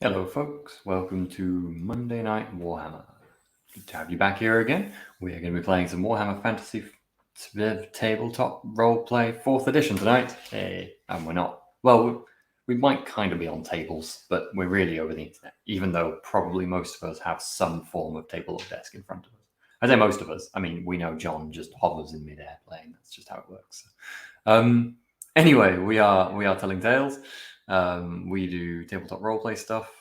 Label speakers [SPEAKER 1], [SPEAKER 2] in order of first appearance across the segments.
[SPEAKER 1] Hello, folks. Welcome to Monday Night Warhammer. Good to have you back here again. We are going to be playing some Warhammer Fantasy tabletop roleplay 4th edition tonight. Hey, and we're not. Well, we might kind of be on tables, but we're really over the internet, even though probably most of us have some form of table or desk in front of us. I say most of us. I mean, we know John just hovers in midair playing. That's just how it works. Anyway, we are telling tales. We do tabletop roleplay stuff.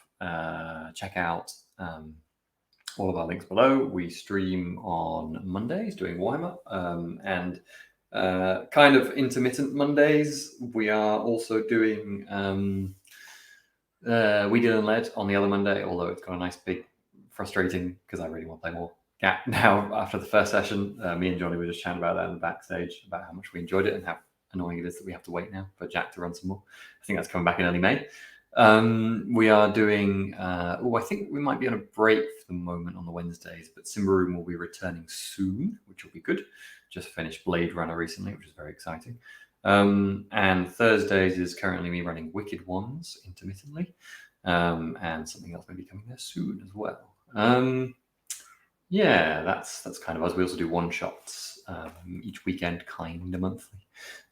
[SPEAKER 1] Check out all of our links below. We stream on Mondays doing Warhammer and kind of intermittent Mondays. We are also doing We Deal and Lead on the other Monday, although it's got a nice big frustrating because I really want to play more gap now after the first session. Me and Jonny were just chatting about that in the backstage about how much we enjoyed it and how annoying it is that we have to wait now for Jack to run some more. I think that's coming back in early May. We are doing, I think we might be on a break for the moment on the Wednesdays, but Simbaroom will be returning soon, which will be good. Just finished Blade Runner recently, which is very exciting. And Thursdays is currently me running Wicked Ones intermittently, and something else may be coming there soon as well. Yeah, that's kind of us. We also do one-shots each weekend, kind of monthly.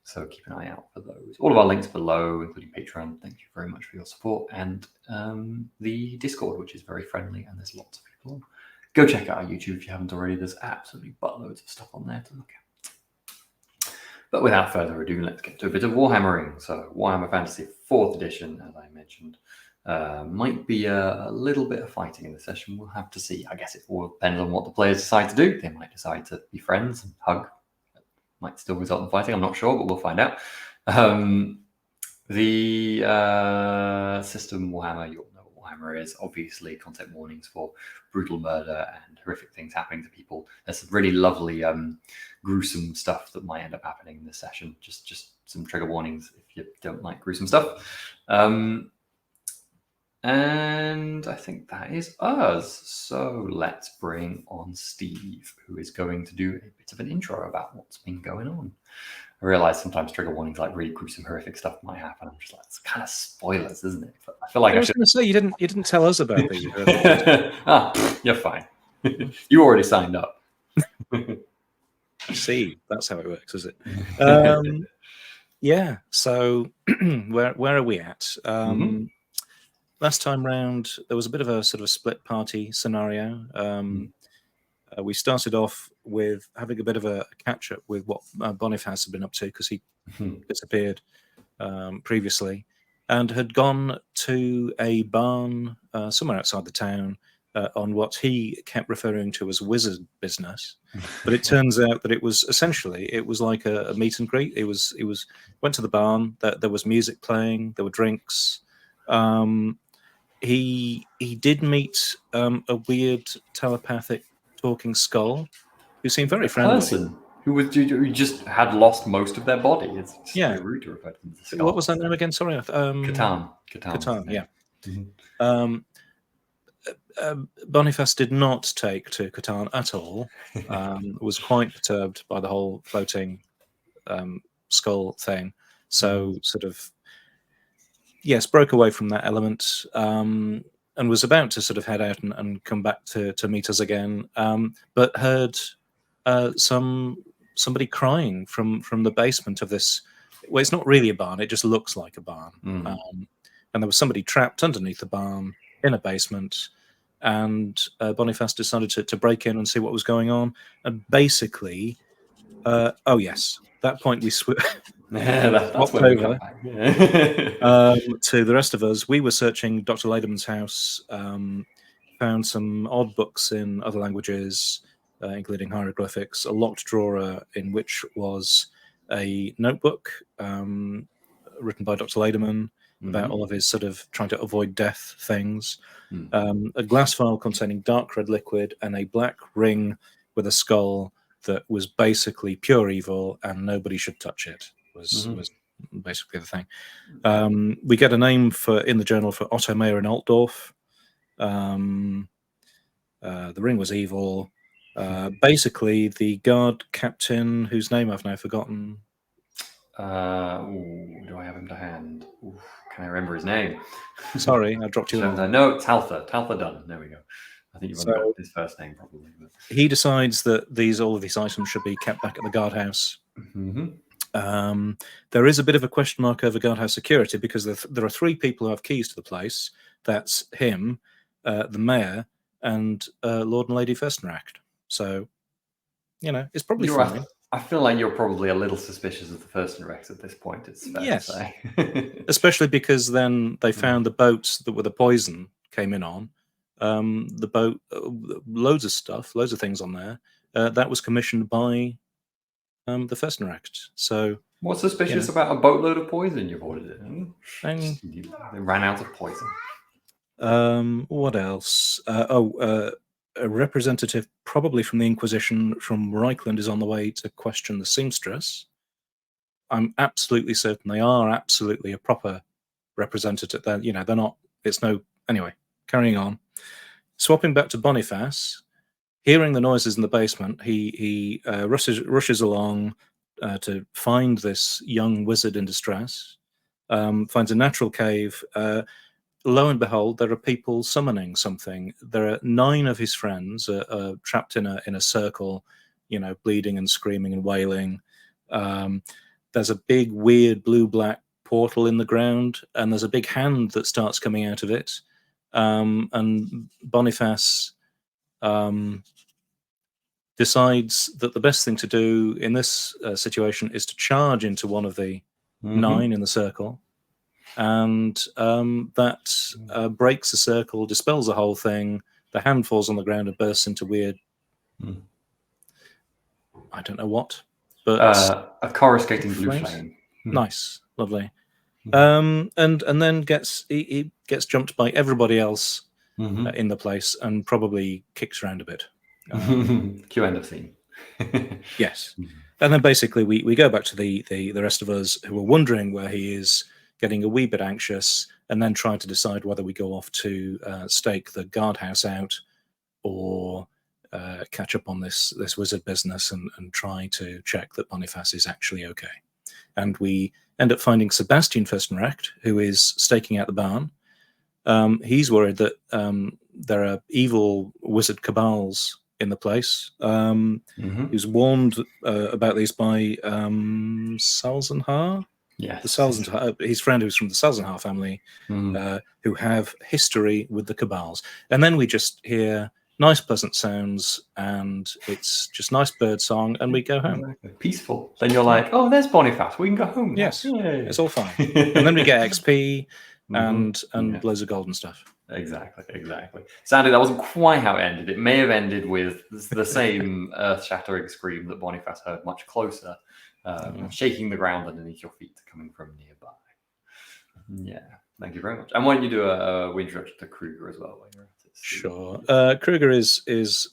[SPEAKER 1] So keep an eye out for those. All of our links below, including Patreon. Thank you very much for your support. And the Discord, which is very friendly, and there's lots of people on. Go check out our YouTube if you haven't already. There's absolutely buttloads of stuff on there to look at. But without further ado, let's get to a bit of Warhammering. So Warhammer Fantasy 4th edition, as I mentioned, might be a little bit of fighting in the session. We'll have to see. I guess it all depends on what the players decide to do. They might decide to be friends and hug. Might still result in fighting, I'm not sure, but we'll find out. The system Warhammer, you'll know what Warhammer is. Obviously, content warnings for brutal murder and horrific things happening to people. There's some really lovely, gruesome stuff that might end up happening in this session. Just some trigger warnings if you don't like gruesome stuff. And I think that is us. So let's bring on Steve, who is going to do a bit of an intro about what's been going on. I realize sometimes trigger warnings, like really gruesome, horrific stuff might happen. I'm just like, it's kind of spoilers, isn't it? But I feel like
[SPEAKER 2] I was going to say you didn't tell us about the.
[SPEAKER 1] You're fine. You already signed up.
[SPEAKER 2] See, that's how it works, is it? Yeah. So where are we at? Last time round, there was a bit of a sort of split party scenario. We started off with having a bit of a catch up with what Boniface had been up to because he disappeared previously and had gone to a barn somewhere outside the town on what he kept referring to as wizard business. But it turns out that it was like a meet and greet. It was went to the barn. There was music playing. There were drinks. He did meet a weird telepathic talking skull who seemed very friendly.
[SPEAKER 1] Person who just had lost most of their body. It's just very rude to refer to them as a skull.
[SPEAKER 2] What was that name again? Sorry,
[SPEAKER 1] Catan.
[SPEAKER 2] Yeah. Boniface did not take to Catan at all. Was quite perturbed by the whole floating skull thing. So sort of, yes, broke away from that element and was about to sort of head out and come back to meet us again, but heard somebody crying from the basement of this. Well, it's not really a barn; it just looks like a barn. And there was somebody trapped underneath the barn in a basement. And Boniface decided to break in and see what was going on. And basically, that point we swapped over to the rest of us. We were searching Dr. Laderman's house, found some odd books in other languages, including hieroglyphics, a locked drawer in which was a notebook written by Dr. Laderman about all of his sort of trying to avoid death things, a glass vial containing dark red liquid, and a black ring with a skull that was basically pure evil and nobody should touch it, was basically the thing. We get a name in the journal for Otto Mayer in Altdorf. The ring was evil. Basically, the guard captain, whose name I've now forgotten.
[SPEAKER 1] Do I have him to hand? Ooh, can I remember his name?
[SPEAKER 2] Sorry, I dropped you.
[SPEAKER 1] No, Taltha. Taltha Dunn. There we go. I think you've only got his first name, probably. But...
[SPEAKER 2] He decides that all of these items should be kept back at the guardhouse. There is a bit of a question mark over guardhouse security because there are 3 people who have keys to the place. That's him, the mayor, and Lord and Lady Festeract. So, it's probably fine.
[SPEAKER 1] I feel like you're probably a little suspicious of the Festeract at this point. It's fair to say.
[SPEAKER 2] Especially because then they found the boats that were the poison came in on. The boat, loads of things on there. That was commissioned by the Festeract. So,
[SPEAKER 1] what's suspicious about a boatload of poison you've ordered in? They ran out of poison.
[SPEAKER 2] What else? A representative, probably from the Inquisition, from Reichland, is on the way to question the seamstress. I'm absolutely certain they are absolutely a proper representative. They're not. It's no. Anyway, carrying on. Swapping back to Boniface, hearing the noises in the basement, he rushes along to find this young wizard in distress. Finds a natural cave. Lo and behold, there are people summoning something. There are 9 of his friends trapped in a circle, bleeding and screaming and wailing. There's a big, weird blue-black portal in the ground, and there's a big hand that starts coming out of it. And Boniface decides that the best thing to do in this situation is to charge into one of the 9 in the circle. And that breaks the circle, dispels the whole thing. The hand falls on the ground and bursts into weird, I don't know what, but
[SPEAKER 1] a coruscating blue flame.
[SPEAKER 2] Nice, lovely. And then he gets jumped by everybody else in the place and probably kicks around a bit.
[SPEAKER 1] Cue end of scene.
[SPEAKER 2] Yes, and then basically we go back to the rest of us who are wondering where he is, getting a wee bit anxious, and then trying to decide whether we go off to stake the guardhouse out or catch up on this wizard business and try to check that Boniface is actually okay. And we end up finding Sebastian Festeract, who is staking out the barn. He's worried that there are evil wizard cabals in the place. He was warned about these by Salzenhar.
[SPEAKER 1] Yes.
[SPEAKER 2] The Salzenhar, his friend who's from the Salzenhar family, who have history with the cabals. And then we just hear nice, pleasant sounds, and it's just nice bird song, and we go home.
[SPEAKER 1] Exactly. Peaceful. Then you're like, oh, there's Boniface. We can go home.
[SPEAKER 2] Yes,
[SPEAKER 1] Yay.
[SPEAKER 2] it's all fine. And then we get XP and loads of gold and stuff.
[SPEAKER 1] Exactly. Sadly, that wasn't quite how it ended. It may have ended with the same earth-shattering scream that Boniface heard much closer, shaking the ground underneath your feet coming from nearby. Yeah, thank you very much. And why don't you do a introduction to Kruger as well? While you're at it?
[SPEAKER 2] Sure. Kruger is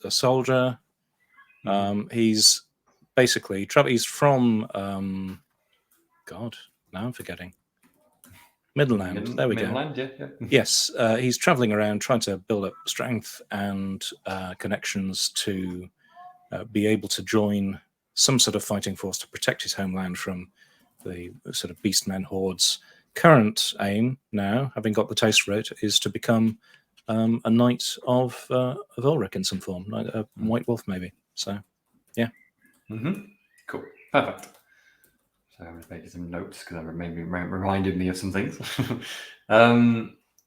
[SPEAKER 2] a soldier. He's basically he's from God, now I'm forgetting. Midland. There we go.
[SPEAKER 1] Yeah.
[SPEAKER 2] Yes, he's traveling around trying to build up strength and connections to be able to join some sort of fighting force to protect his homeland from the sort of beastmen hordes. Current aim now, having got the taste for it, is to become a knight of Ulrich in some form, a white wolf maybe. So, yeah.
[SPEAKER 1] Cool. Perfect. So I'm just making some notes because that maybe reminded me of some things.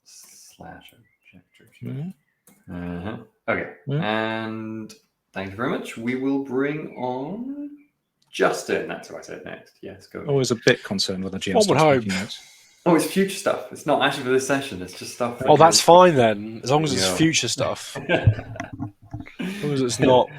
[SPEAKER 1] Slash objective. Okay. And thank you very much. We will bring on Justin. That's what I said next. Yes, go.
[SPEAKER 2] Always a bit concerned with the GM.
[SPEAKER 3] One would hope.
[SPEAKER 1] Oh, it's future stuff. It's not actually for this session. It's just stuff.
[SPEAKER 3] Oh, that's fine then. As long as it's future stuff. As long as it's not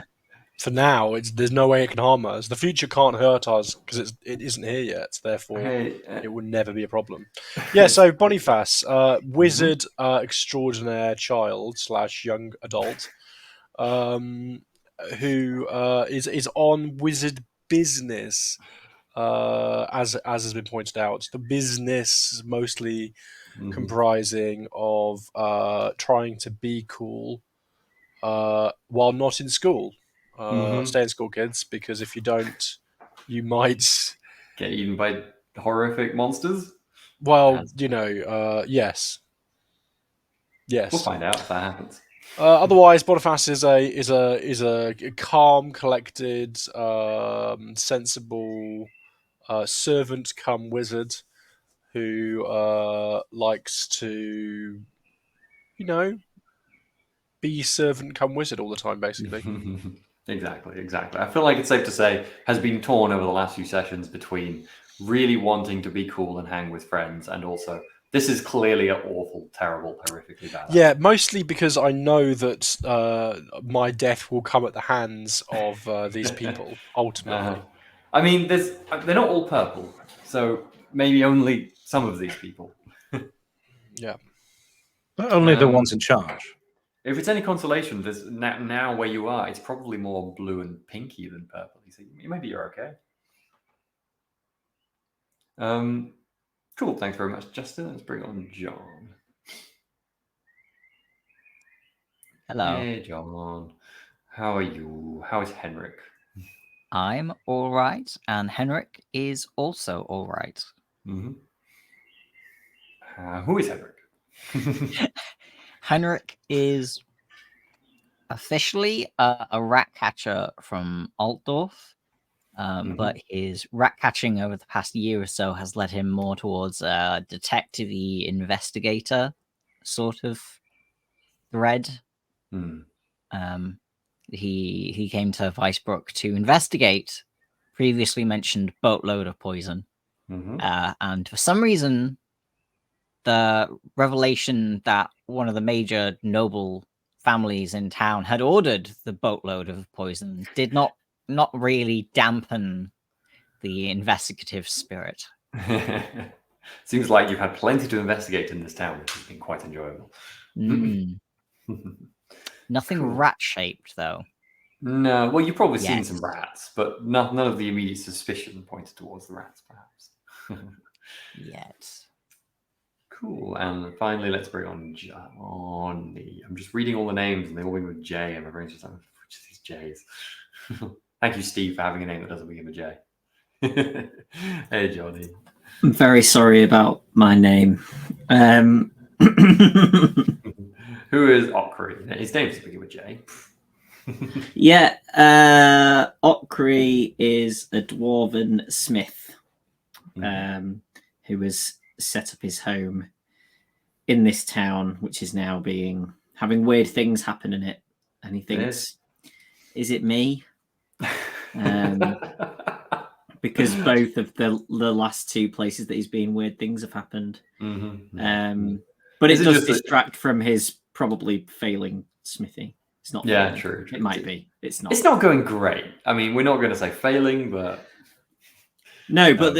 [SPEAKER 3] for now. There's no way it can harm us. The future can't hurt us because it isn't here yet. Therefore, it would never be a problem. Yeah. So Boniface, wizard extraordinaire child / young adult, who is on wizard business. As has been pointed out, the business mostly comprising of trying to be cool while not in school. Stay in school, kids, because if you don't, you might
[SPEAKER 1] Get eaten by horrific monsters?
[SPEAKER 3] Well, yes. Yes.
[SPEAKER 1] We'll find out if that happens.
[SPEAKER 3] Otherwise, Boniface is a calm, collected, sensible servant come wizard who likes to, be servant come wizard all the time, basically.
[SPEAKER 1] Exactly. I feel like it's safe to say has been torn over the last few sessions between really wanting to be cool and hang with friends, and also this is clearly an awful, terrible, horrifically bad.
[SPEAKER 3] Yeah, mostly because I know that my death will come at the hands of these people ultimately.
[SPEAKER 1] I mean, they're not all purple, so maybe only some of these people.
[SPEAKER 3] Yeah,
[SPEAKER 2] but only the ones in charge.
[SPEAKER 1] If it's any consolation, there's now where you are, it's probably more blue and pinky than purple. So maybe you're okay. Cool. Thanks very much, Justin. Let's bring on John.
[SPEAKER 4] Hello.
[SPEAKER 1] Hey, John. How are you? How is Henrik?
[SPEAKER 4] I'm all right, and Henrik is also all right.
[SPEAKER 1] Mm-hmm. Who is Henrik?
[SPEAKER 4] Henrik is officially a rat catcher from Altdorf, but his rat catching over the past year or so has led him more towards a detective-y investigator sort of thread. He came to Weissbrook to investigate previously mentioned boatload of poison, and for some reason, the revelation that one of the major noble families in town had ordered the boatload of poison did not really dampen the investigative spirit.
[SPEAKER 1] Seems like you've had plenty to investigate in this town, which has been quite enjoyable.
[SPEAKER 4] Nothing
[SPEAKER 1] Cool.
[SPEAKER 4] rat-shaped, though.
[SPEAKER 1] No, well, you've probably seen
[SPEAKER 4] Yes.
[SPEAKER 1] some rats, but none of the immediate suspicion pointed towards the rats, perhaps.
[SPEAKER 4] Yet.
[SPEAKER 1] Cool. And finally, let's bring on Jonny. I'm just reading all the names, and they all begin with J, and my brain's just like, which of these J's? Thank you, Steve, for having a name that doesn't begin with J. Hey, Jonny.
[SPEAKER 5] I'm very sorry about my name.
[SPEAKER 1] Who is Okri? His name doesn't begin with J.
[SPEAKER 5] Yeah, Okri is a dwarven smith who has set up his home in this town, which is now having weird things happen in it. And he thinks, is it me? Because both of the last two places that he's been, weird things have happened. But it does distract from his probably failing smithy. It's not.
[SPEAKER 1] Yeah,
[SPEAKER 5] failing.
[SPEAKER 1] true.
[SPEAKER 5] It might be. It's not.
[SPEAKER 1] It's not going great. I mean, we're not going to say failing, but
[SPEAKER 5] no. But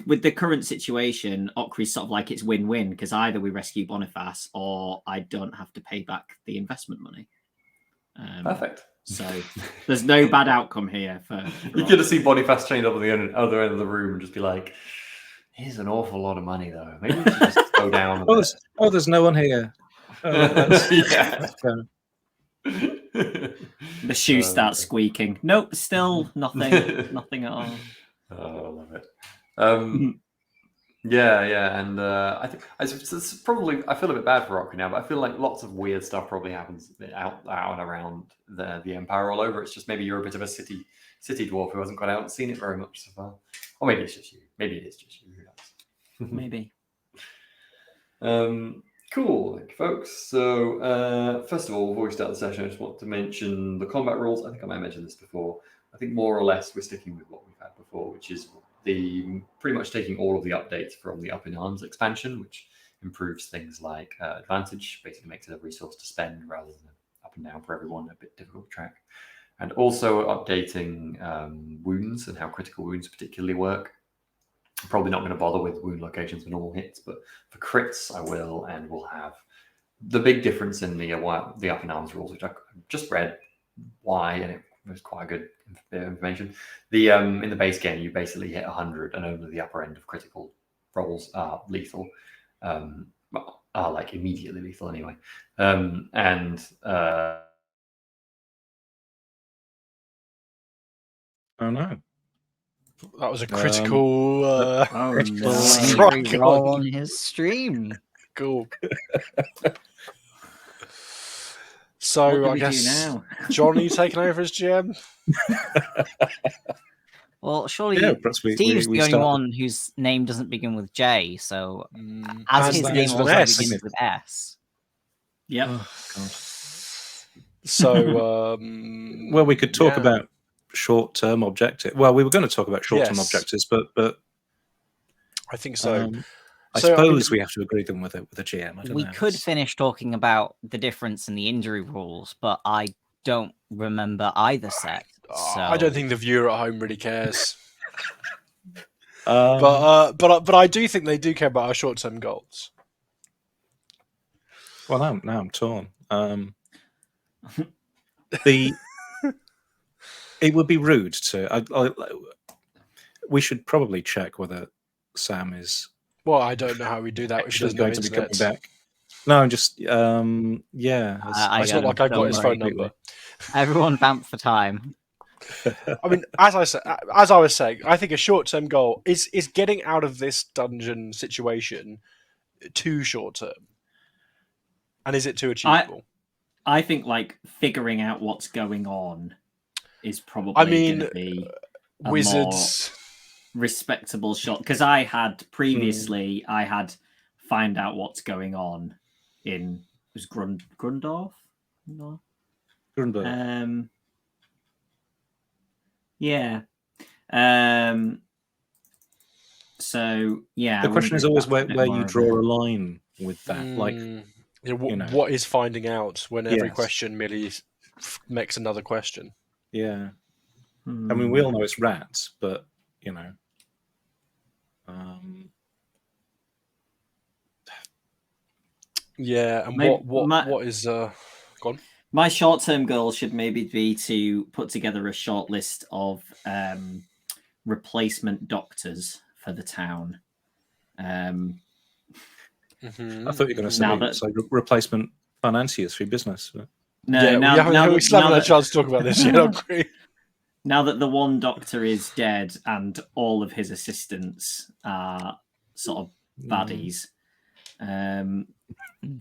[SPEAKER 5] with the current situation, Okri's sort of like it's win-win because either we rescue Boniface or I don't have to pay back the investment money.
[SPEAKER 1] Perfect.
[SPEAKER 5] So there's no bad outcome here.
[SPEAKER 1] You're going to see Boniface chained up on the other end of the room and just be like, "Here's an awful lot of money, though. Maybe we should just go down."
[SPEAKER 2] There's no one here.
[SPEAKER 5] The shoe starts squeaking. Nope, still nothing. Nothing at all.
[SPEAKER 1] Oh, I love it. Yeah, and I think it's probably. I feel a bit bad for Rocky now, but I feel like lots of weird stuff probably happens out and around the Empire all over. It's just maybe you're a bit of a city dwarf who hasn't got out and seen it very much so far, or maybe it's just you. Maybe it is just you. Who knows?
[SPEAKER 5] Maybe.
[SPEAKER 1] Cool, thank you, folks. So, first of all, before we start the session, I just want to mention the combat rules. I think I might have mentioned this before. I think more or less we're sticking with what we've had before, which is pretty much taking all of the updates from the Up in Arms expansion, which improves things like advantage, basically makes it a resource to spend rather than up and down for everyone, a bit difficult to track. And also updating wounds and how critical wounds particularly work. I'm probably not going to bother with wound locations for normal hits, but for crits I will, and we'll have the big difference in the Up in Arms rules, which I just read why, and it was quite good information. In the base game, you basically hit 100, and only the upper end of critical rolls are lethal, are like immediately lethal anyway.
[SPEAKER 2] Oh no.
[SPEAKER 3] That was a critical
[SPEAKER 4] Every roll on his stream.
[SPEAKER 3] Cool. So I guess now? Jonny taking over as GM.
[SPEAKER 4] Well, surely Steve's the only one whose name doesn't begin with J. So as his name also begins with S.
[SPEAKER 5] Yep.
[SPEAKER 2] Oh, God.
[SPEAKER 3] So
[SPEAKER 2] well, we could talk about short-term objective. Well, we were going to talk about short-term objectives, but
[SPEAKER 3] I think so.
[SPEAKER 2] I suppose we have to agree them with a GM.
[SPEAKER 4] We could finish talking about the difference in the injury rules, but I don't remember either set. So
[SPEAKER 3] I don't think the viewer at home really cares. But I do think they do care about our short-term goals.
[SPEAKER 2] Well, now I'm torn. It would be rude to. We should probably check whether Sam is.
[SPEAKER 3] Well, I don't know how we do that.
[SPEAKER 2] She's going to be coming back. No, I'm just. Yeah,
[SPEAKER 3] it's not like I've got his phone number.
[SPEAKER 4] Everyone vamp for time.
[SPEAKER 3] I mean, as I was saying, I think a short-term goal is getting out of this dungeon situation too short-term. And is it too achievable?
[SPEAKER 5] I think like figuring out what's going on is probably going to be a
[SPEAKER 3] wizards
[SPEAKER 5] more respectable shot, because I had previously find out what's going on in Grundorf. No?
[SPEAKER 2] Grundorf.
[SPEAKER 5] Yeah. So yeah.
[SPEAKER 2] The question is always where you draw a line with that. Like,
[SPEAKER 3] what is finding out when every question merely makes another question?
[SPEAKER 2] Yeah. I mean, we all know it's rats, but
[SPEAKER 3] yeah. And what is gone?
[SPEAKER 5] My short-term goal should maybe be to put together a short list of replacement doctors for the town.
[SPEAKER 2] I thought you were going to say replacement financiers for your business. But...
[SPEAKER 3] No, we still haven't had a chance to talk about this yet.
[SPEAKER 5] Now that the one doctor is dead and all of his assistants are sort of baddies,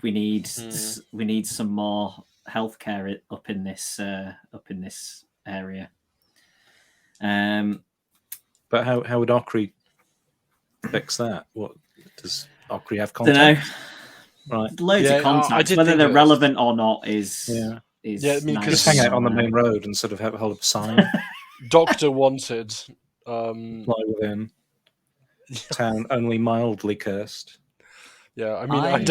[SPEAKER 5] we need some more healthcare up in this area.
[SPEAKER 2] But how would Ockery fix that? What does Ockery have contact?
[SPEAKER 5] Right, loads of contacts. Whether they're relevant or not is
[SPEAKER 3] I mean,
[SPEAKER 2] nice. Just hang out on the main road and sort of have a hold of a sign.
[SPEAKER 3] Doctor wanted.
[SPEAKER 2] Fly within. Town only mildly cursed.
[SPEAKER 3] Yeah, I mean, I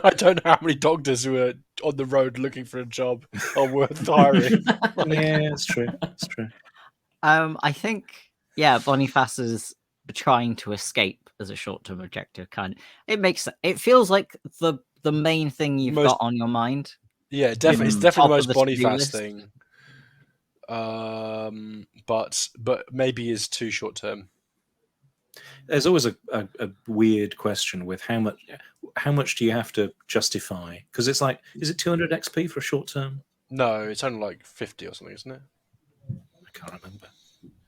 [SPEAKER 3] don't know how many doctors who are on the road looking for a job are worth hiring.
[SPEAKER 2] Yeah, it's true. It's true.
[SPEAKER 4] I think Boniface is trying to escape as a short-term objective. It feels like the main thing you've got on your mind.
[SPEAKER 3] Yeah, definitely. It's definitely the most Boniface thing. But maybe is too short-term.
[SPEAKER 2] There's always a weird question with how much do you have to justify? Because it's like, is it 200 XP for a short term?
[SPEAKER 3] No, it's only like 50 or something, isn't it?
[SPEAKER 2] I can't remember.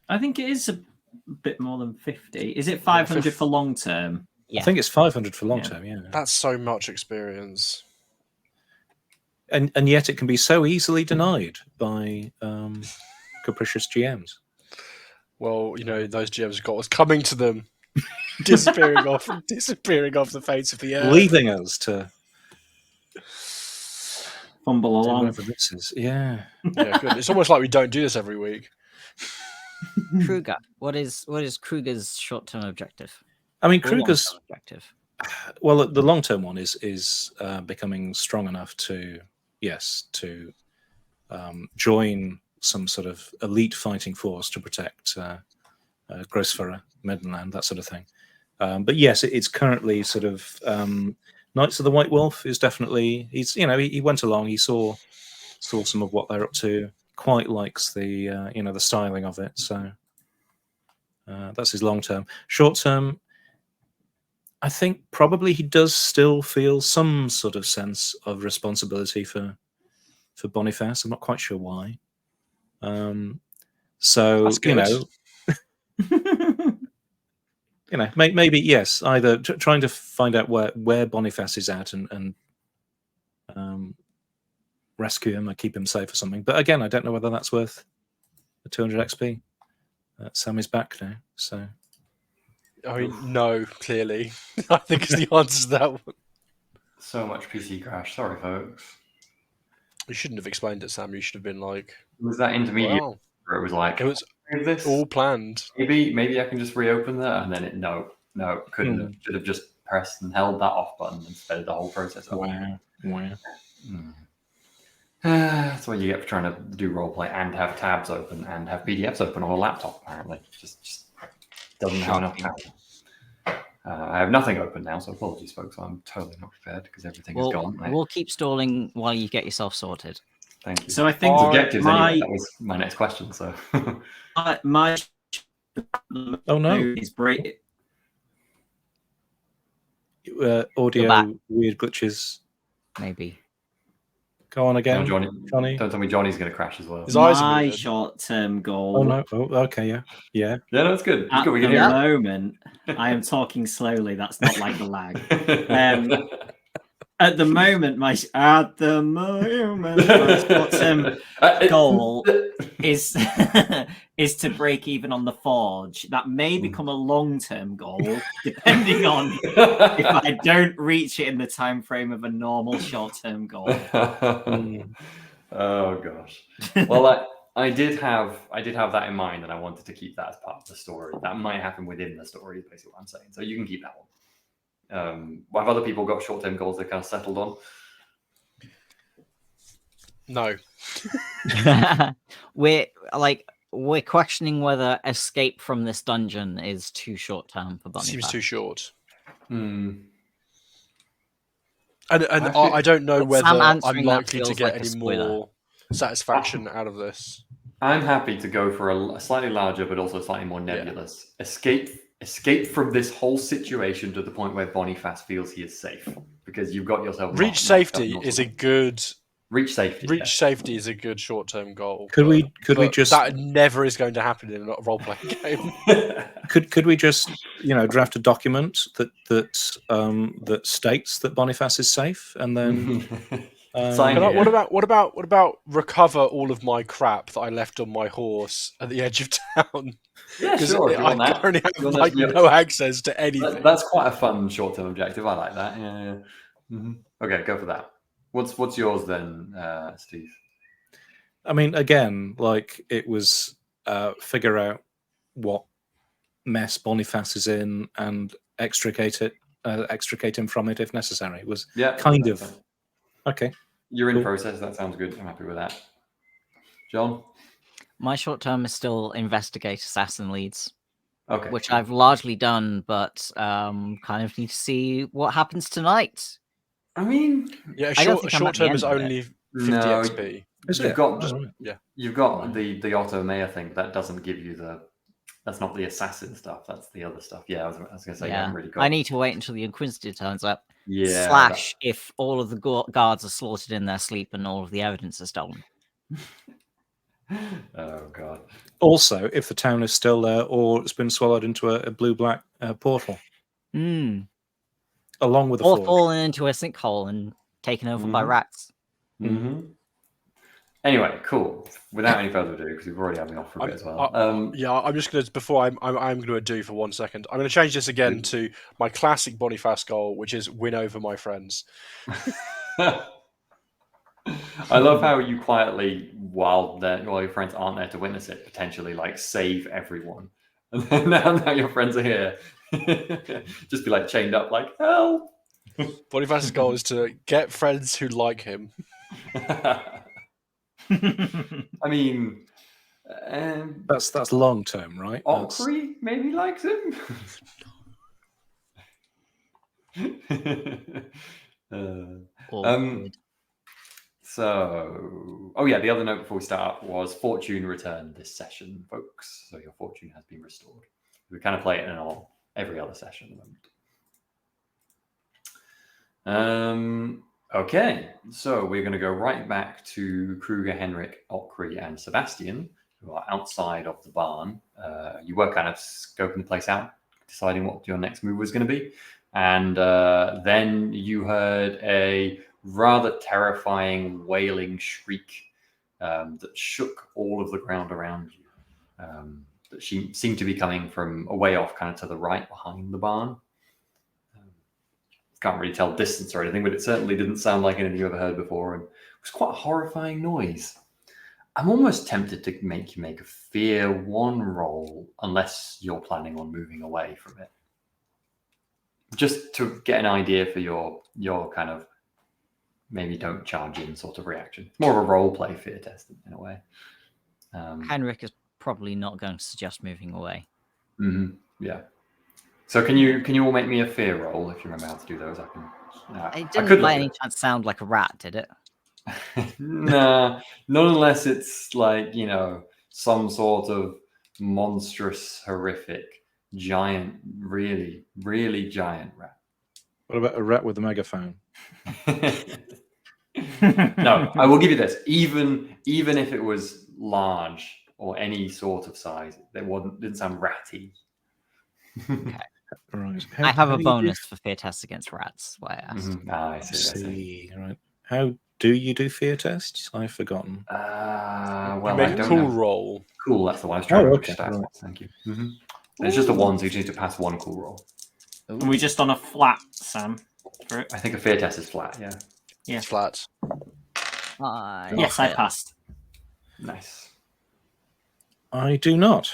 [SPEAKER 5] I think it is a bit more than 50. Is it 500 for long term?
[SPEAKER 2] Yeah. I think it's 500 for long term. Yeah,
[SPEAKER 3] that's so much experience,
[SPEAKER 2] and yet it can be so easily denied by capricious GMs.
[SPEAKER 3] Well, those GMs got what's coming to them. disappearing off the face of the earth,
[SPEAKER 2] leaving us to
[SPEAKER 5] fumble along.
[SPEAKER 2] Whatever this is, yeah,
[SPEAKER 3] good. It's almost like we don't do this every week.
[SPEAKER 4] Kruger, what is Kruger's short-term objective?
[SPEAKER 2] I mean, Kruger's objective. Well, the long-term one is becoming strong enough to join some sort of elite fighting force to protect Grossfurrer, Medenland, that sort of thing. But yes, it's currently sort of Knights of the White Wolf is definitely he went along, he saw some of what they're up to, quite likes the the styling of it. So that's his long term. Short term, I think probably he does still feel some sort of sense of responsibility for Boniface. I'm not quite sure why. So
[SPEAKER 3] that's good.
[SPEAKER 2] maybe yes. Either trying to find out where Boniface is at and rescue him or keep him safe or something. But again, I don't know whether that's worth the 200 XP. Sam is back now, so.
[SPEAKER 3] I mean, no, clearly. I think it's the answer to that one.
[SPEAKER 1] So much PC crash. Sorry, folks.
[SPEAKER 3] You shouldn't have explained it, Sam. You should have been like...
[SPEAKER 1] Was that intermediate
[SPEAKER 3] Wow.
[SPEAKER 1] where it was like...
[SPEAKER 3] It was
[SPEAKER 1] this?
[SPEAKER 3] all planned.
[SPEAKER 1] Maybe I can just reopen that, and then no, couldn't have. Should have just pressed and held that off button and sped the whole process up.
[SPEAKER 2] Wow.
[SPEAKER 1] That's what you get for trying to do roleplay and have tabs open and have PDFs open on a laptop, apparently. Just doesn't have enough power. I have nothing open now, so apologies, folks. I'm totally not prepared because everything is gone.
[SPEAKER 4] We'll keep stalling while you get yourself sorted.
[SPEAKER 1] Thank you.
[SPEAKER 5] So I think
[SPEAKER 1] objectives anyway. That was my next question. So
[SPEAKER 5] my
[SPEAKER 2] no
[SPEAKER 5] is break.
[SPEAKER 2] Audio weird glitches.
[SPEAKER 4] Maybe.
[SPEAKER 2] Go on again,
[SPEAKER 1] Johnny.
[SPEAKER 2] Don't
[SPEAKER 1] tell me Johnny's going to crash as well.
[SPEAKER 5] My short-term goal.
[SPEAKER 2] Oh no! Oh, okay, yeah.
[SPEAKER 1] No, it's good.
[SPEAKER 5] At
[SPEAKER 1] We
[SPEAKER 5] the
[SPEAKER 1] can hear
[SPEAKER 5] moment, I am talking slowly. That's not like a lag. At the moment, my short-term goal is to break even on the Forge. That may become a long-term goal, depending on if I don't reach it in the time frame of a normal short-term goal.
[SPEAKER 1] Oh gosh. Well, I did have that in mind, and I wanted to keep that as part of the story. That might happen within the story, is basically what I'm saying. So you can keep that one. Have other people got short-term goals they're kind of settled on?
[SPEAKER 3] No.
[SPEAKER 4] We're questioning whether escape from this dungeon is too short-term for Bunny.
[SPEAKER 3] Seems too short.
[SPEAKER 1] And
[SPEAKER 3] I don't know whether I'm likely to get
[SPEAKER 4] like
[SPEAKER 3] any more satisfaction out of this.
[SPEAKER 1] I'm happy to go for a slightly larger, but also slightly more nebulous escape from this whole situation to the point where Boniface feels he is safe, because you've got yourself.
[SPEAKER 3] Reach safety is a good.
[SPEAKER 1] Reach safety is
[SPEAKER 3] a good short-term goal.
[SPEAKER 2] Could we just?
[SPEAKER 3] That never is going to happen in a role-playing game.
[SPEAKER 2] Could we just draft a document that states that Boniface is safe, and then
[SPEAKER 3] what about recover all of my crap that I left on my horse at the edge of town?
[SPEAKER 1] Yeah, sure.
[SPEAKER 3] I currently have no access to anything.
[SPEAKER 1] That's quite a fun short-term objective. I like that. Yeah. Mm-hmm. Okay, go for that. What's yours then, Steve?
[SPEAKER 2] I mean, again, it was figure out what mess Boniface is in and extricate him from it if necessary. It was kind of okay.
[SPEAKER 1] You're in process. That sounds good. I'm happy with that. John?
[SPEAKER 4] My short term is still investigate assassin leads.
[SPEAKER 1] Okay.
[SPEAKER 4] Which I've largely done, but kind of need to see what happens tonight.
[SPEAKER 1] I mean,
[SPEAKER 3] short term is only 50 XP.
[SPEAKER 1] You've got the Otto Mayer thing that doesn't give you that's not the assassin stuff. That's the other stuff. Yeah, I was going to say you haven't really got.
[SPEAKER 4] I need to wait until the Inquisitor turns up.
[SPEAKER 1] Yeah.
[SPEAKER 4] / if all of the guards are slaughtered in their sleep and all of the evidence is stolen.
[SPEAKER 1] Oh god.
[SPEAKER 2] Also, if the town is still there or it's been swallowed into a blue-black portal. Along with the
[SPEAKER 4] Or fallen into a sinkhole and taken over by rats.
[SPEAKER 1] Mm-hmm. Anyway, cool. Without any further ado, because we've already had me off for a bit as well.
[SPEAKER 3] I'm just going to, before I'm going to do for 1 second, I'm going to change this again to my classic Boniface goal, which is win over my friends.
[SPEAKER 1] I love how you quietly, while your friends aren't there to witness it, potentially save everyone. And then now your friends are here. Just be chained up, help.
[SPEAKER 3] Boniface's goal is to get friends who like him.
[SPEAKER 1] I mean,
[SPEAKER 2] that's long term, right?
[SPEAKER 1] Ockery maybe likes him. So, the other note before we start was fortune returned this session, folks. So your fortune has been restored. We kind of play it in every other session at the moment. Okay, so we're going to go right back to Kruger, Henrik, Ockery, and Sebastian, who are outside of the barn. You were kind of scoping the place out, deciding what your next move was going to be. And then you heard a rather terrifying wailing shriek that shook all of the ground around you. That she seemed to be coming from a way off, kind of to the right behind the barn. Can't really tell distance or anything, but it certainly didn't sound like anything you ever heard before, and it was quite a horrifying noise. I'm almost tempted to make you make a Fear 1 roll, unless you're planning on moving away from it. Just to get an idea for your kind of maybe don't charge in sort of reaction. It's more of a role play fear test in a way.
[SPEAKER 4] Henrik is probably not going to suggest moving away.
[SPEAKER 1] Mm-hmm. Yeah. So can you all make me a fear roll if you remember how to do those?
[SPEAKER 4] It didn't by any chance sound like a rat, did it?
[SPEAKER 1] Nah, not unless it's like, some sort of monstrous, horrific, giant, really, really giant rat.
[SPEAKER 2] What about a rat with a megaphone?
[SPEAKER 1] No, I will give you this. Even if it was large or any sort of size, didn't sound ratty.
[SPEAKER 4] Okay.
[SPEAKER 2] Right.
[SPEAKER 4] I have a bonus for fear tests against rats. Why I asked.
[SPEAKER 1] Mm-hmm. I see.
[SPEAKER 2] Right. How do you do fear tests? I've forgotten.
[SPEAKER 1] Well,
[SPEAKER 3] make
[SPEAKER 1] I don't
[SPEAKER 3] cool
[SPEAKER 1] know.
[SPEAKER 3] roll.
[SPEAKER 1] Cool. That's the one I was trying to
[SPEAKER 2] okay.
[SPEAKER 1] stats. Thank you. Mm-hmm. It's just a one, so you need to pass one cool roll.
[SPEAKER 5] Are we just on a flat, Sam? For it?
[SPEAKER 1] I think a fear test is flat. Yeah.
[SPEAKER 5] Yeah.
[SPEAKER 3] Flat.
[SPEAKER 5] Yes, I passed.
[SPEAKER 1] Nice.
[SPEAKER 2] I do not.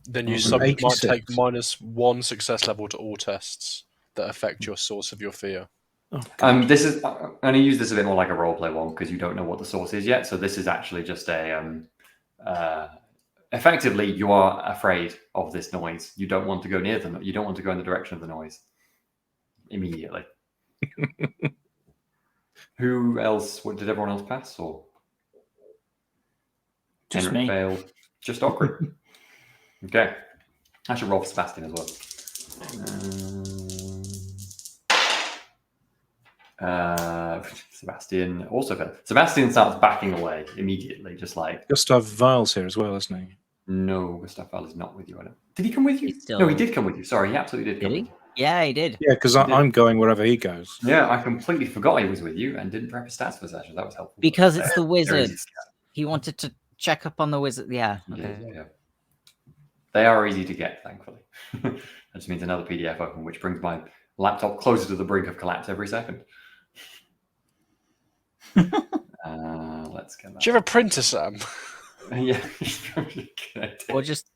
[SPEAKER 3] Then you might take -1 success level to all tests that affect your source of your fear.
[SPEAKER 1] Oh, this is. I'm going to use this a bit more like a roleplay one because you don't know what the source is yet. So this is actually just a. Effectively, you are afraid of this noise. You don't want to go near them. You don't want to go in the direction of the noise. Immediately. Who else? Did everyone else pass, or
[SPEAKER 5] Just
[SPEAKER 1] Henrik
[SPEAKER 5] me.
[SPEAKER 1] failed? Just awkward. Okay, I should roll for Sebastian as well. Sebastian also failed. Sebastian starts backing away immediately, just like
[SPEAKER 2] Gustav Vile's here as well, isn't he?
[SPEAKER 1] No, Gustav Vile is not with you. Did he come with you?
[SPEAKER 4] Still...
[SPEAKER 1] No, he did come with you. Sorry, he absolutely did come with you.
[SPEAKER 4] Yeah, he did.
[SPEAKER 2] Yeah, because I'm going wherever he goes.
[SPEAKER 1] Yeah, I completely forgot he was with you and didn't prep his stats for the session. That was helpful.
[SPEAKER 4] Because it's the wizard. He wanted to check up on the wizard. Yeah. Okay.
[SPEAKER 1] Yeah. They are easy to get, thankfully. That just means another PDF open, which brings my laptop closer to the brink of collapse every second. Let's get that.
[SPEAKER 3] Do you have a printer, Sam?
[SPEAKER 1] Yeah.
[SPEAKER 4] Or just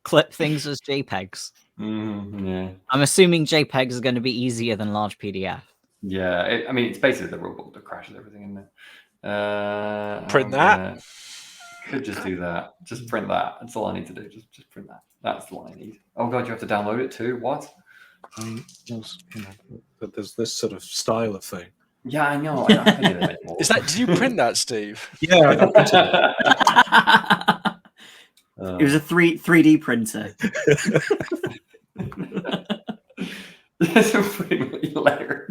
[SPEAKER 4] clip things as JPEGs.
[SPEAKER 1] Yeah.
[SPEAKER 4] I'm assuming JPEGs are going to be easier than large PDF.
[SPEAKER 1] Yeah, it's basically the rulebook that crashes everything in there.
[SPEAKER 3] Print that.
[SPEAKER 1] Could just do that. Just print that. That's all I need to do. Just print that. That's the one I need. Oh god, you have to download it too. What?
[SPEAKER 2] But there's this sort of style of thing.
[SPEAKER 1] Yeah, I know. I don't do that anymore.
[SPEAKER 3] Did you print that, Steve?
[SPEAKER 2] Yeah, I printed
[SPEAKER 5] it. It was a 3D printer.
[SPEAKER 1] That's a funny layer.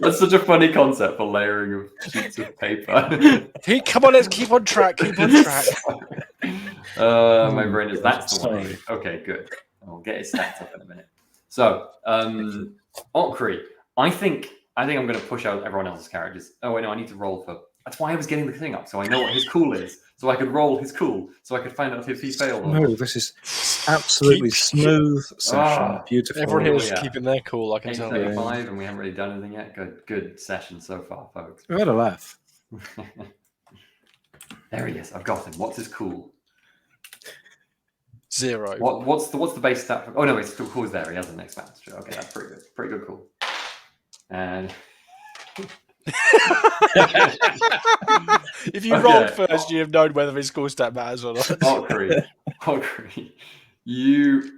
[SPEAKER 1] That's such a funny concept for layering of sheets of paper.
[SPEAKER 3] Come on, let's keep on track. Keep on track.
[SPEAKER 1] My brain is that's the one. Okay, good. I'll get his stats up in a minute. So, Okri, I think I'm going to push out everyone else's characters. Oh wait, no, I need to roll for. That's why I was getting the thing up, so I know what his cool is, so I could roll his cool, so I could find out if he failed.
[SPEAKER 2] No, this is absolutely smooth session. Beautiful.
[SPEAKER 3] Everyone here is keeping their cool. I can tell.
[SPEAKER 1] 8:35, and we haven't really done anything yet. Good session so far, folks.
[SPEAKER 2] We had a laugh.
[SPEAKER 1] There he is. I've got him. What's his cool?
[SPEAKER 3] 0.
[SPEAKER 1] What's the base stat? Oh no, it's cool is there. He has an expansion. Okay, that's pretty good. Pretty good cool. And
[SPEAKER 3] if you rolled first, you have known whether his cool stat matters or not.
[SPEAKER 1] Okri. You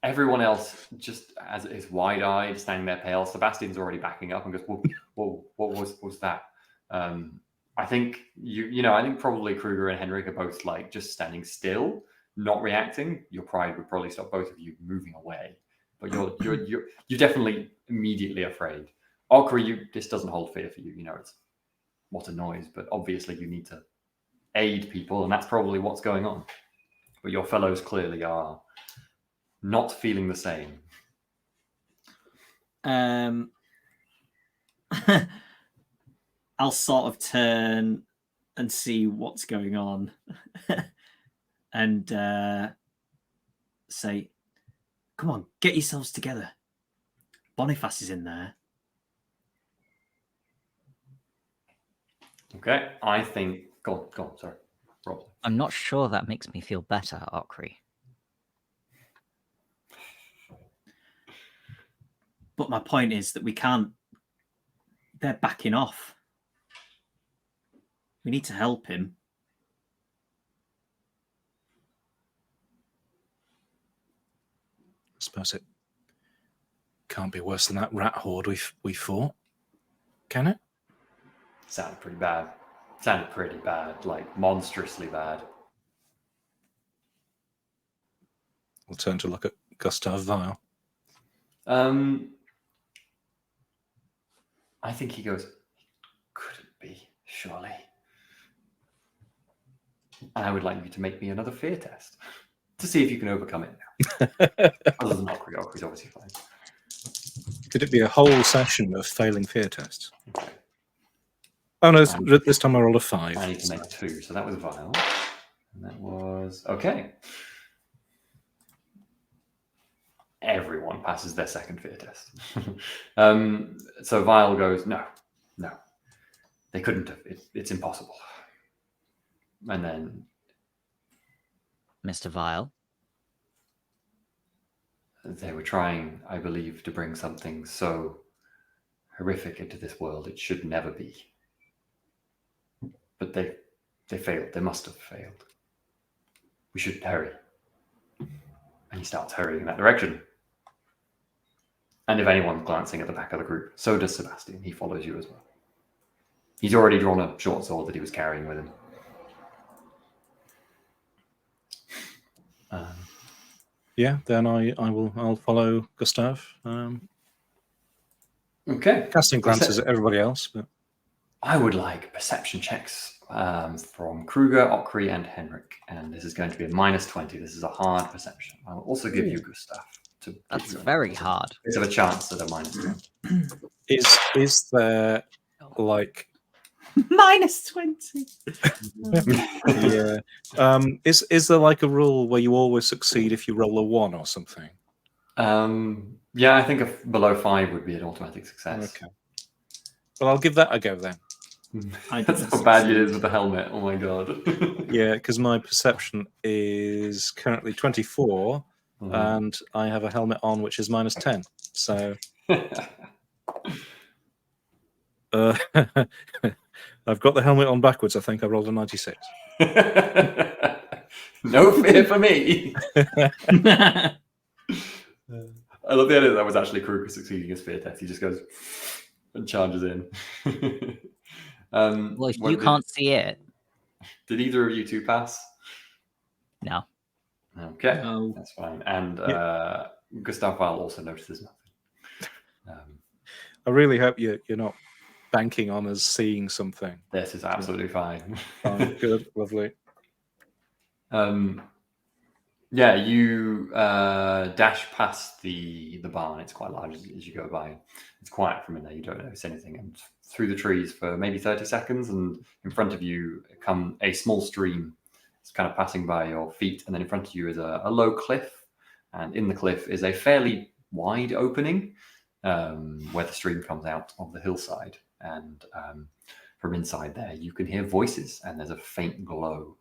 [SPEAKER 1] everyone else just as is wide-eyed, standing there pale. Sebastian's already backing up and goes, whoa, what was that? I think I think probably Kruger and Henrik are both like just standing still, not reacting. Your pride would probably stop both of you moving away, but you're definitely immediately afraid. Okri, this doesn't hold fear for you. It's what a noise, but obviously you need to aid people, and that's probably what's going on. But your fellows clearly are not feeling the same.
[SPEAKER 5] I'll sort of turn and see what's going on and say, come on, get yourselves together. Boniface is in there.
[SPEAKER 1] Okay, I think... Go on, sorry. Rob.
[SPEAKER 4] I'm not sure that makes me feel better, Okri.
[SPEAKER 5] But my point is that we can't... They're backing off. We need to help him.
[SPEAKER 2] I suppose it can't be worse than that rat horde we fought, can it?
[SPEAKER 1] Sounded pretty bad. Sounded pretty bad, like monstrously bad.
[SPEAKER 2] We'll turn to look at Gustav Weil.
[SPEAKER 1] I think he goes, couldn't be, surely. I would like you to make me another fear test to see if you can overcome it now. Other than Okri, Okri's obviously fine.
[SPEAKER 2] Could it be a whole session of failing fear tests?
[SPEAKER 1] Okay.
[SPEAKER 2] Oh no, this time I rolled a 5.
[SPEAKER 1] I need to make 2, so that was Vile. And that was... Okay. Everyone passes their second fear test. So Vile goes, no. They couldn't have. It's impossible. And then...
[SPEAKER 4] Mr. Vile?
[SPEAKER 1] They were trying, I believe, to bring something so horrific into this world it should never be. But they failed. They must have failed. We should hurry. And he starts hurrying in that direction. And if anyone's glancing at the back of the group, so does Sebastian. He follows you as well. He's already drawn a short sword that he was carrying with him.
[SPEAKER 2] Yeah, then I'll follow Gustav.
[SPEAKER 1] Okay.
[SPEAKER 2] Casting glances at everybody else, but
[SPEAKER 1] I would like perception checks from Kruger, Okri, and Henrik. And this is going to be a -20. This is a hard perception. I'll also give you Gustav.
[SPEAKER 4] That's very hard.
[SPEAKER 1] Bit of a chance at a -20.
[SPEAKER 2] is there like
[SPEAKER 5] -20?
[SPEAKER 2] yeah? Is there like a rule where you always succeed if you roll a 1 or something?
[SPEAKER 1] Yeah, I think below 5 would be an automatic success.
[SPEAKER 2] Okay. Well, I'll give that a go then.
[SPEAKER 1] That's how bad it is with the helmet. Oh my god.
[SPEAKER 2] Yeah, because my perception is currently 24, and I have a helmet on which is -10. So I've got the helmet on backwards. I think I rolled a 96.
[SPEAKER 1] No fear for me. I love the idea that was actually Kruger succeeding his fear test. He just goes and charges in.
[SPEAKER 4] Well, if you can't see it.
[SPEAKER 1] Did either of you two pass?
[SPEAKER 4] No.
[SPEAKER 1] Okay, that's fine. And Gustav Weil also notices nothing.
[SPEAKER 2] I really hope you're not banking on us seeing something.
[SPEAKER 1] This is absolutely fine.
[SPEAKER 2] Fine, good, lovely.
[SPEAKER 1] Yeah, you dash past the barn. It's quite large as you go by. It's quiet from in there. You don't notice anything. And through the trees for maybe 30 seconds, and in front of you come a small stream. It's kind of passing by your feet, and then in front of you is a low cliff, and in the cliff is a fairly wide opening where the stream comes out of the hillside. And from inside there, you can hear voices, and there's a faint glow.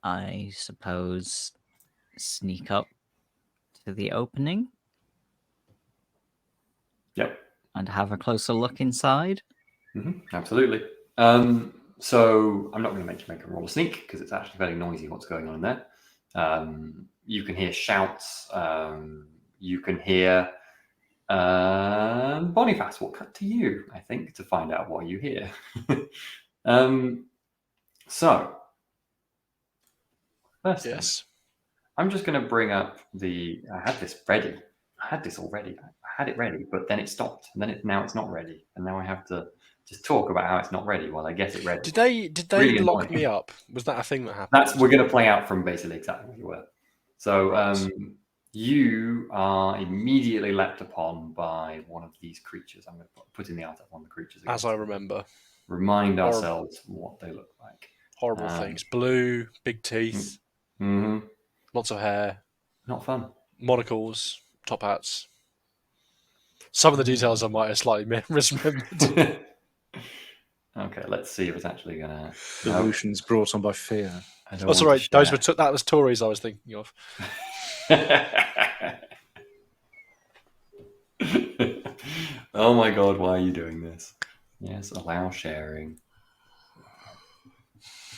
[SPEAKER 4] I suppose sneak up to the opening.
[SPEAKER 1] Yep.
[SPEAKER 4] And have a closer look inside.
[SPEAKER 1] Absolutely. So I'm not going to make you make a roll of sneak because it's actually very noisy what's going on in there. You can hear shouts. You can hear Boniface will cut to you, I think, to find out what you hear. So first thing, I'm just going to bring up I had this ready. I had this already. I had it ready, but then it stopped, and then now it's not ready, and now I have to just talk about how it's not ready while I get it ready.
[SPEAKER 3] Did they
[SPEAKER 1] Really
[SPEAKER 3] lock
[SPEAKER 1] annoying.
[SPEAKER 3] me up? Was that a thing that happened?
[SPEAKER 1] We're going to play out from basically exactly where you were. So
[SPEAKER 3] Right.
[SPEAKER 1] you are immediately leapt upon by one of these creatures. I'm going to put in the art up on the creatures again.
[SPEAKER 3] As I remember.
[SPEAKER 1] Remind ourselves what they look like.
[SPEAKER 3] Horrible things. Blue, big teeth, lots of hair.
[SPEAKER 1] Not fun.
[SPEAKER 3] Monocles, top hats. Some of the details I might have slightly misremembered.
[SPEAKER 1] Okay, let's see if it's actually going to...
[SPEAKER 2] Illusions brought on by fear.
[SPEAKER 3] Oh, sorry, that was Tories I was thinking of.
[SPEAKER 1] Oh my god, why are you doing this? Yes, allow sharing.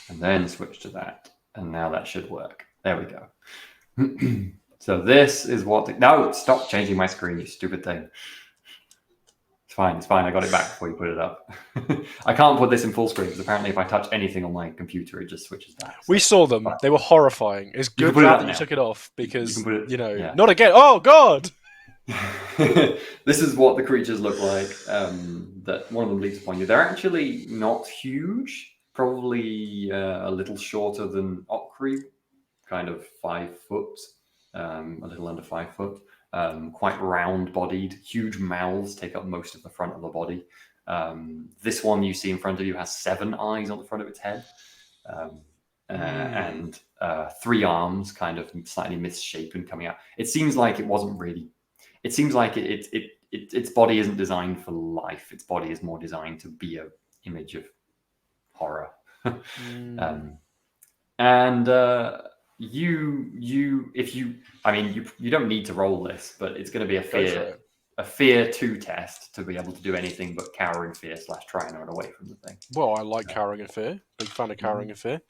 [SPEAKER 1] And then switch to that. And now that should work. There we go. So this is what... No, stop changing my screen, you stupid thing. It's fine. I got it back before you put it up. I can't put this in full screen because apparently if I touch anything on my computer, it just switches back. So.
[SPEAKER 3] We saw them. They were horrifying. It's good that you took it off because, not again. Oh, God!
[SPEAKER 1] This is what the creatures look like. That one of them leaps upon you. They're actually not huge. Probably a little shorter than Okri. Kind of 5 foot. A little under 5 foot. Quite round-bodied, huge mouths take up most of the front of the body. This one you see in front of you has 7 eyes on the front of its head, and 3 arms, kind of slightly misshapen, coming out. It seems like it wasn't really. It seems like its body isn't designed for life. Its body is more designed to be an image of horror. You don't need to roll this, but it's going to be a fear 2 test to be able to do anything but cowering fear / try and run away from the thing.
[SPEAKER 3] Well, I like cowering and fear. Big fan of cowering and fear.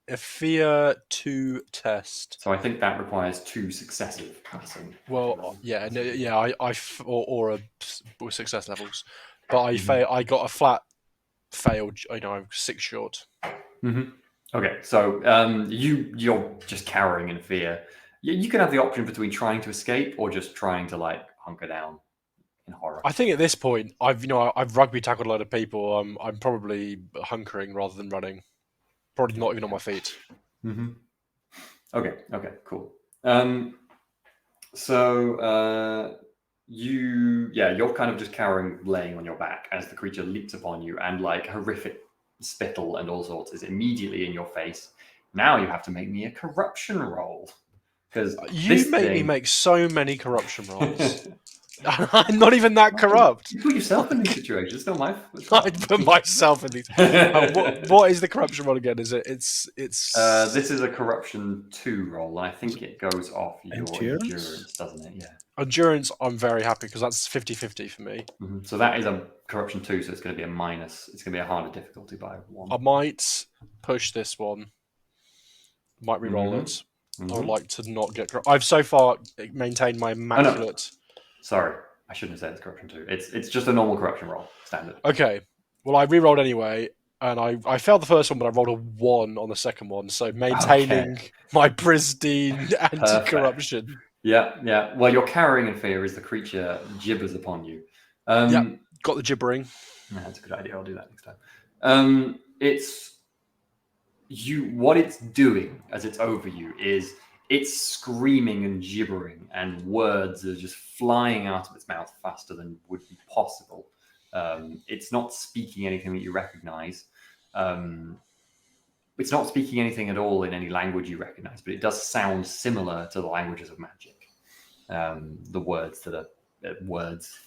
[SPEAKER 3] A fear 2 test.
[SPEAKER 1] So I think that requires 2 successive passing.
[SPEAKER 3] Well, or success levels, but I got a flat fail. I'm 6 short.
[SPEAKER 1] Okay, so you're just cowering in fear. You can have the option between trying to escape or just trying to hunker down in horror.
[SPEAKER 3] I think at this point, I've rugby tackled a lot of people. I'm probably hunkering rather than running. Probably not even on my feet.
[SPEAKER 1] Okay, cool. You're kind of just cowering, laying on your back as the creature leaps upon you, and horrific spittle and all sorts is immediately in your face. Now you have to make me a corruption roll. Because
[SPEAKER 3] you make me make so many corruption rolls. I'm not even that corrupt.
[SPEAKER 1] You put yourself in these situations. It's not my fault.
[SPEAKER 3] I put myself in these. What is the corruption roll again? Is it? It's.
[SPEAKER 1] This is a corruption 2 roll. I think it goes off your endurance, doesn't it? Yeah.
[SPEAKER 3] Endurance, I'm very happy because that's 50-50 for me.
[SPEAKER 1] So that is a corruption 2, so it's going to be a minus. It's going to be a harder difficulty by 1.
[SPEAKER 3] I might push this one. Might re-roll it. I would like to not get. I've so far maintained my immaculate.
[SPEAKER 1] Oh, no. Sorry, I shouldn't have said it's corruption 2. It's just a normal corruption roll, standard.
[SPEAKER 3] Okay. Well, I re-rolled anyway, and I failed the first one, but I rolled a 1 on the second one. So maintaining my pristine anti-corruption.
[SPEAKER 1] Yeah. Well, your cowering in fear is the creature gibbers upon you.
[SPEAKER 3] Got the gibbering.
[SPEAKER 1] That's a good idea. I'll do that next time. What it's doing as it's over you is it's screaming and gibbering, and words are just flying out of its mouth faster than would be possible. It's not speaking anything that you recognize. It's not speaking anything at all in any language you recognize, but it does sound similar to the languages of magic. The words that are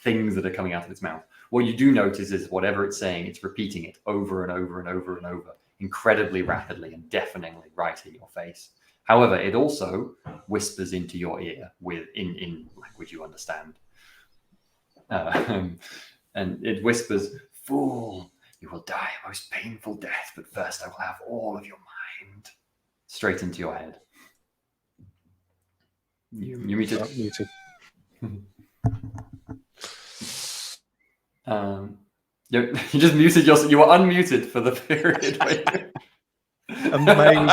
[SPEAKER 1] things that are coming out of its mouth. What you do notice is whatever it's saying, it's repeating it over and over and over and over, incredibly rapidly and deafeningly right in your face. However, it also whispers into your ear in language you understand. And it whispers, "Fool, you will die a most painful death, but first I will have all of your mind." Straight into your head. You muted?
[SPEAKER 2] Muted.
[SPEAKER 1] You just muted yourself. You were unmuted for the period.
[SPEAKER 2] Amazing.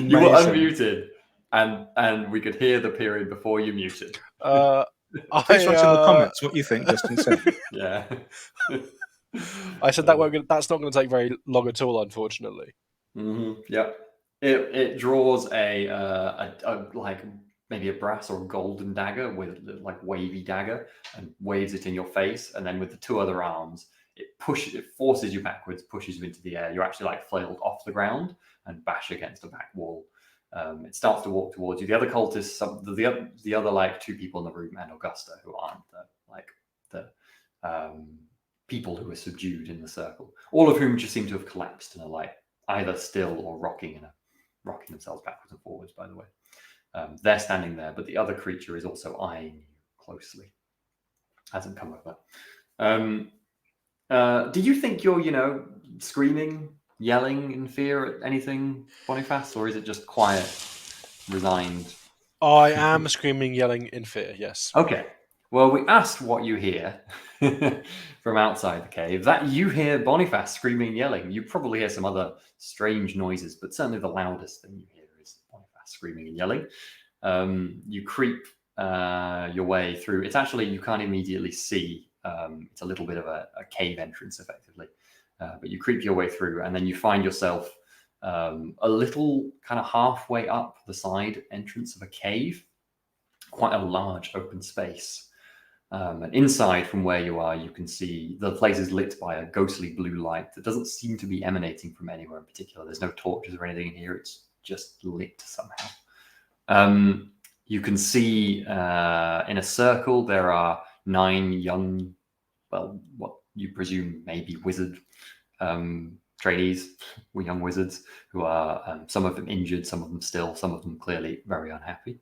[SPEAKER 1] You were unmuted, and we could hear the period before you muted.
[SPEAKER 2] Please write in the comments what you think Justin said.
[SPEAKER 1] Yeah.
[SPEAKER 3] I said that's not going to take very long at all, unfortunately.
[SPEAKER 1] Yeah, it draws a like maybe a brass or golden dagger with like wavy dagger and waves it in your face, and then with the two other arms, it forces you backwards, pushes you into the air. You're actually like flailed off the ground and bash against a back wall. It starts to walk towards you. The other cultists, the other like two people in the room, and Augusta, who aren't the people who were subdued in the circle, all of whom just seem to have collapsed and are like either still or rocking themselves backwards and forwards. By the way, they're standing there, but the other creature is also eyeing you closely. Hasn't come over. Do you think you're, screaming, yelling in fear at anything, Boniface, or is it just quiet, resigned?
[SPEAKER 3] I am screaming, yelling in fear, yes.
[SPEAKER 1] Okay. Well, we asked what you hear from outside the cave. That you hear Boniface screaming, yelling. You probably hear some other strange noises, but certainly the loudest thing you hear is Boniface screaming and yelling. You creep your way through. It's actually, you can't immediately see. It's a little bit of a cave entrance, effectively. But you creep your way through, and then you find yourself a little kind of halfway up the side entrance of a cave. Quite a large open space. And inside from where you are, you can see the place is lit by a ghostly blue light that doesn't seem to be emanating from anywhere in particular. There's no torches or anything in here. It's just lit somehow. You can see in a circle there are 9 young, what you presume may be wizard trainees, young wizards, who are some of them injured, some of them still, some of them clearly very unhappy.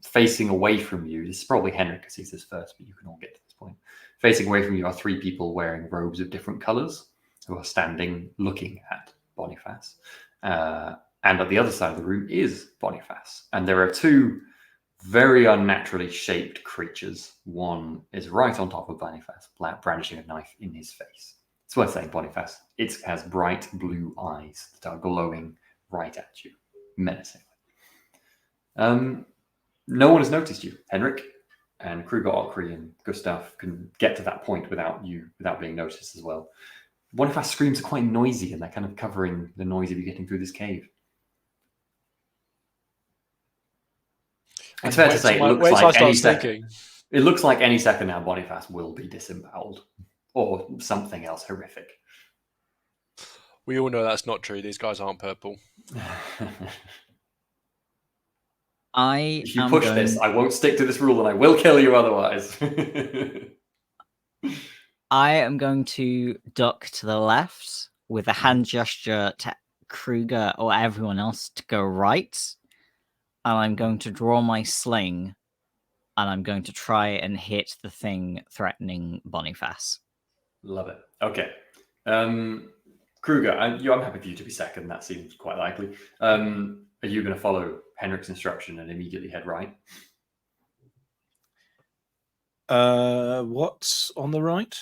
[SPEAKER 1] Facing away from you, this is probably Henrik because he's this first, but you can all get to this point. Facing away from you are 3 people wearing robes of different colors who are standing looking at Boniface. And at the other side of the room is Boniface. And there are 2 very unnaturally shaped creatures. One is right on top of Boniface, brandishing a knife in his face. It's worth saying Boniface. It has bright blue eyes that are glowing right at you, menacingly. No one has noticed you. Henrik and Kruger, Okri, and Gustav can get to that point without being noticed as well. Boniface screams are quite noisy, and they're kind of covering the noise of you getting through this cave. It's fair to say it looks like any second now Boniface will be disemboweled or something else horrific.
[SPEAKER 3] We all know that's not true. These guys aren't purple.
[SPEAKER 1] If you push this, I won't stick to this rule and I will kill you otherwise.
[SPEAKER 4] I am going to duck to the left with a hand gesture to Kruger or everyone else to go right. And I'm going to draw my sling and I'm going to try and hit the thing threatening Boniface.
[SPEAKER 1] Love it. Okay. Kruger, I'm happy for you to be second. That seems quite likely. Are you going to follow Henrik's instruction and immediately head right?
[SPEAKER 2] What's on the right?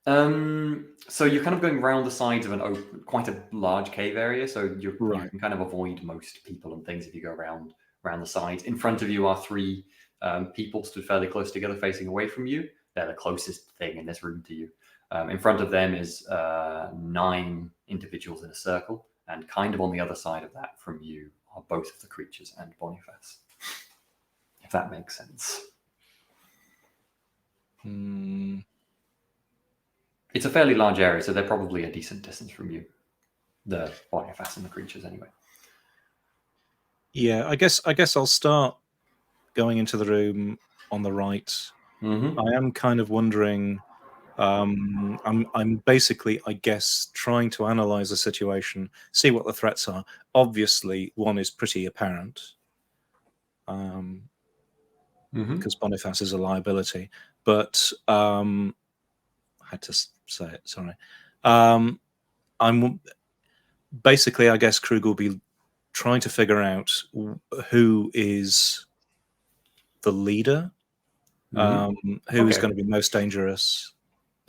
[SPEAKER 1] So you're kind of going around the sides of quite a large cave area. So you can kind of avoid most people and things if you go around the sides. In front of you are 3 people stood fairly close together, facing away from you. They're the closest thing in this room to you. In front of them is 9 individuals in a circle, and kind of on the other side of that from you are both of the creatures and Boniface. If that makes sense. It's a fairly large area, so they're probably a decent distance from you. The Boniface and the creatures, anyway.
[SPEAKER 2] Yeah, I guess I'll start going into the room on the right.
[SPEAKER 1] Mm-hmm.
[SPEAKER 2] I am kind of wondering. I'm basically, I guess, trying to analyze the situation, see what the threats are. Obviously, one is pretty apparent, because Boniface is a liability. But I had to say it. Sorry. I'm basically, I guess, Krug will be trying to figure out who is the leader, who is going to be most dangerous.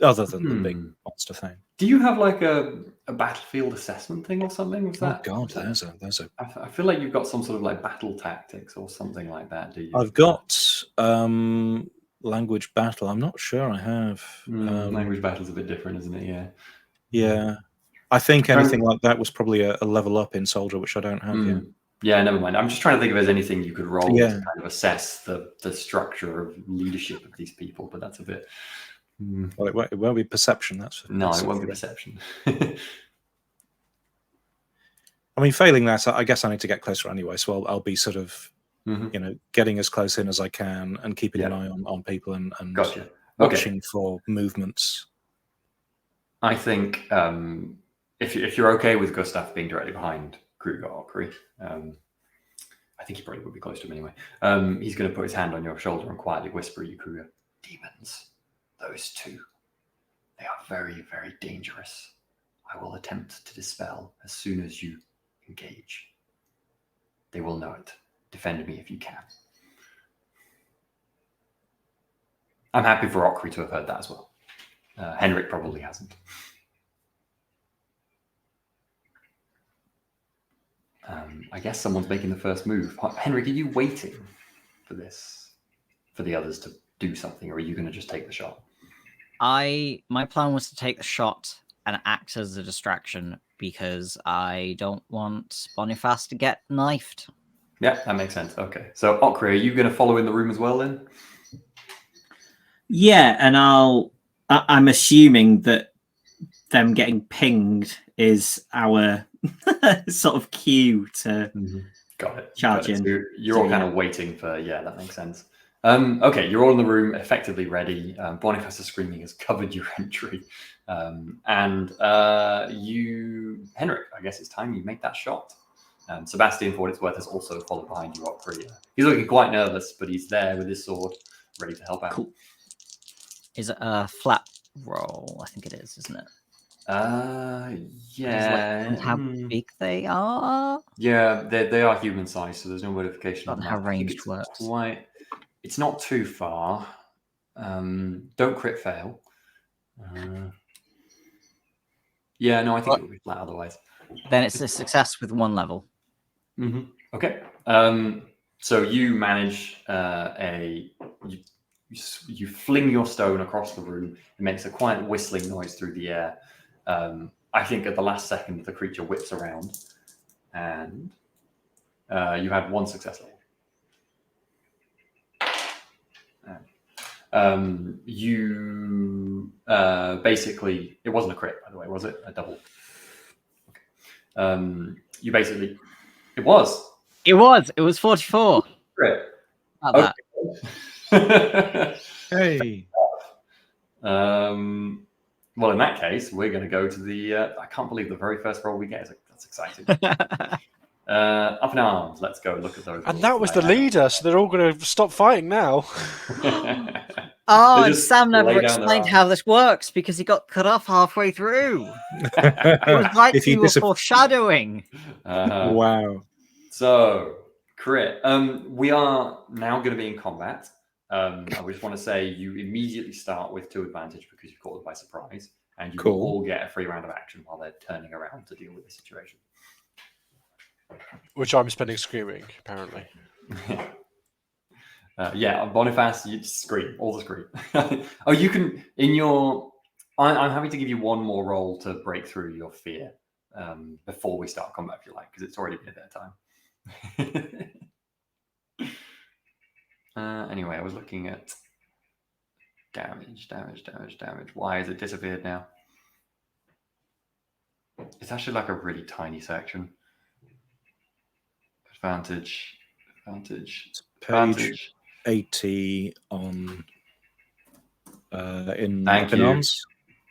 [SPEAKER 2] Other than the big monster thing.
[SPEAKER 1] Do you have like a battlefield assessment thing or something? Was that?
[SPEAKER 2] Oh God, there's a.
[SPEAKER 1] I feel like you've got some sort of like battle tactics or something like that. Do you?
[SPEAKER 2] I've got language battle. I'm not sure I have.
[SPEAKER 1] Language battle's a bit different, isn't it? Yeah.
[SPEAKER 2] Yeah. I think anything like that was probably a level up in Soldier, which I don't have yet.
[SPEAKER 1] Yeah, never mind. I'm just trying to think if there's anything you could roll to
[SPEAKER 2] Yeah.
[SPEAKER 1] kind of assess the structure of leadership of these people, but that's a bit.
[SPEAKER 2] Well, it won't be perception. That's
[SPEAKER 1] No, it won't be perception.
[SPEAKER 2] I mean, failing that, I guess I need to get closer anyway. So I'll be sort of, getting as close in as I can and keeping an eye on people and
[SPEAKER 1] Gotcha.
[SPEAKER 2] watching for movements.
[SPEAKER 1] I think if you're okay with Gustav being directly behind Kruger or Kree, I think he probably would be close to him anyway. He's going to put his hand on your shoulder and quietly whisper you, Kruger, demons, those two, they are very, very dangerous. I will attempt to dispel as soon as you engage. They will know it. Defend me if you can. I'm happy for Okri to have heard that as well. Henrik probably hasn't. I guess someone's making the first move. Henrik, are you waiting for this? For the others to do something, or are you going to just take the shot?
[SPEAKER 4] My plan was to take the shot and act as a distraction because I don't want Boniface to get knifed.
[SPEAKER 1] Yeah, that makes sense. Okay. So, Okri, are you going to follow in the room as well then?
[SPEAKER 5] Yeah, and I'm assuming that them getting pinged is our sort of cue to charge in.
[SPEAKER 1] So you're all kind of waiting for, that makes sense. Okay, you're all in the room, effectively ready. Boniface's screaming has covered your entry. And you, Henrik, I guess it's time you make that shot. Sebastian, for what it's worth, has also followed behind you up. He's looking quite nervous, but he's there with his sword, ready to help out.
[SPEAKER 4] Cool. Is it a flat roll? I think it is, isn't it?
[SPEAKER 1] Yeah.
[SPEAKER 4] Like how big they are?
[SPEAKER 1] Yeah, they are human sized, so there's no modification on
[SPEAKER 4] how
[SPEAKER 1] that.
[SPEAKER 4] ranged works.
[SPEAKER 1] It's not too far. Don't crit fail. Yeah, no, I think it would be flat otherwise.
[SPEAKER 4] Then it's a success with one level.
[SPEAKER 1] Okay. So you manage you fling your stone across the room. It makes a quiet whistling noise through the air. I think at the last second, the creature whips around, and you had one success level. You basically, it wasn't a crit, by the way, was it? A double. Okay. You basically, it was
[SPEAKER 4] 44.
[SPEAKER 1] Crit.
[SPEAKER 4] About
[SPEAKER 1] that.
[SPEAKER 2] Hey.
[SPEAKER 1] Well, in that case, we're going to go to the. I can't believe the very first roll we get. That's exciting. Up in arms. Let's go look at those.
[SPEAKER 3] And that was the leader, so they're all going to stop fighting now.
[SPEAKER 4] Oh, and Sam never explained how this works because he got cut off halfway through. It was like you were foreshadowing.
[SPEAKER 2] Wow.
[SPEAKER 1] So, crit. We are now going to be in combat. I just want to say you immediately start with 2 advantage because you caught them by surprise, and you will all get a free round of action while they're turning around to deal with the situation.
[SPEAKER 3] Which I'm spending screaming, apparently.
[SPEAKER 1] Boniface, you scream, all the scream. Oh, you can, I'm happy to give you one more roll to break through your fear before we start combat, if you like, because it's already been a bit of time. Anyway, I was looking at damage. Why has it disappeared now? It's actually like a really tiny section. Advantage.
[SPEAKER 2] Page 80 on in
[SPEAKER 1] Thank you.
[SPEAKER 2] arms.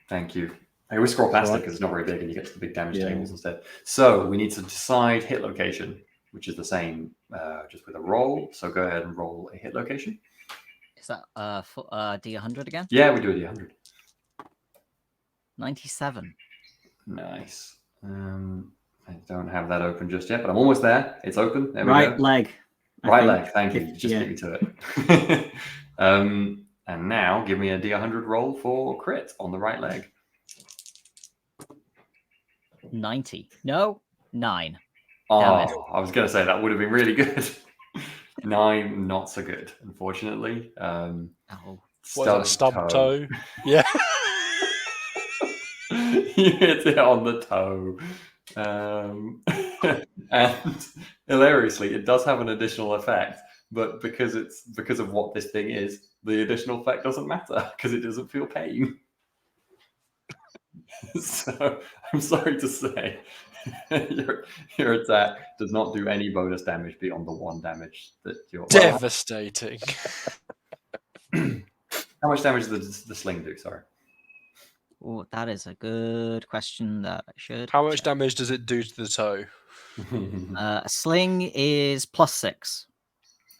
[SPEAKER 1] Thank you. I always scroll past it because it's not very big and you get to the big damage tables instead. So we need to decide hit location, which is the same just with a roll. So go ahead and roll a hit location.
[SPEAKER 4] Is that D100 again?
[SPEAKER 1] Yeah, we do a D100.
[SPEAKER 4] 97.
[SPEAKER 1] Nice. I don't have that open just yet, but I'm almost there. It's open. There we go.
[SPEAKER 5] Right leg.
[SPEAKER 1] Right leg. Thank you. Just get me to it. And now give me a D100 roll for crit on the right leg.
[SPEAKER 4] 90. No, 9.
[SPEAKER 1] Oh, I was going to say that would have been really good. 9, not so good, unfortunately.
[SPEAKER 4] Oh,
[SPEAKER 3] what is that, stub toe? Yeah.
[SPEAKER 1] You hit it on the toe. And hilariously, it does have an additional effect, but because of what this thing is, the additional effect doesn't matter because it doesn't feel pain. So I'm sorry to say, your attack does not do any bonus damage beyond the 1 damage that you're.
[SPEAKER 3] Devastating.
[SPEAKER 1] How much damage does the sling do? Sorry.
[SPEAKER 4] Oh, that is a good question that I should.
[SPEAKER 3] How much
[SPEAKER 4] check.
[SPEAKER 3] damage does it do to the toe?
[SPEAKER 4] A sling is +6.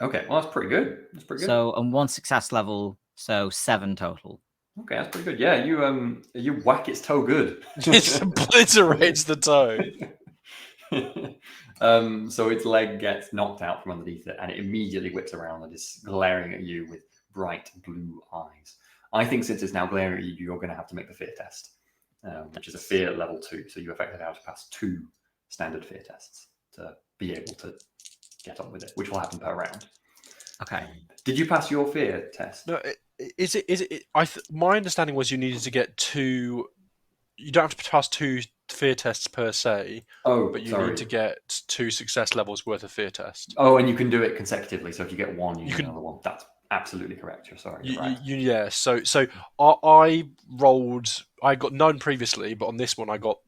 [SPEAKER 1] Okay, well that's pretty good. That's pretty good.
[SPEAKER 4] So on 1 success level, so 7 total.
[SPEAKER 1] Okay, that's pretty good. Yeah, you whack its toe good.
[SPEAKER 3] It obliterates the toe.
[SPEAKER 1] So its leg gets knocked out from underneath it, and it immediately whips around and is glaring at you with bright blue eyes. I think since it's now glaring at you, you're going to have to make the fear test, which is a fear level 2. So you effectively have to pass 2 standard fear tests to be able to get on with it, which will happen per round.
[SPEAKER 4] Okay.
[SPEAKER 1] Did you pass your fear test?
[SPEAKER 3] No, is it? My understanding was you needed to get 2. You don't have to pass 2 fear tests per se. But you need to get 2 success levels worth of fear test.
[SPEAKER 1] Oh, and you can do it consecutively. So if you get 1, you get another 1. That's absolutely correct. You're sorry. You're right.
[SPEAKER 3] Yeah. So I rolled. I got none previously, but on this one I got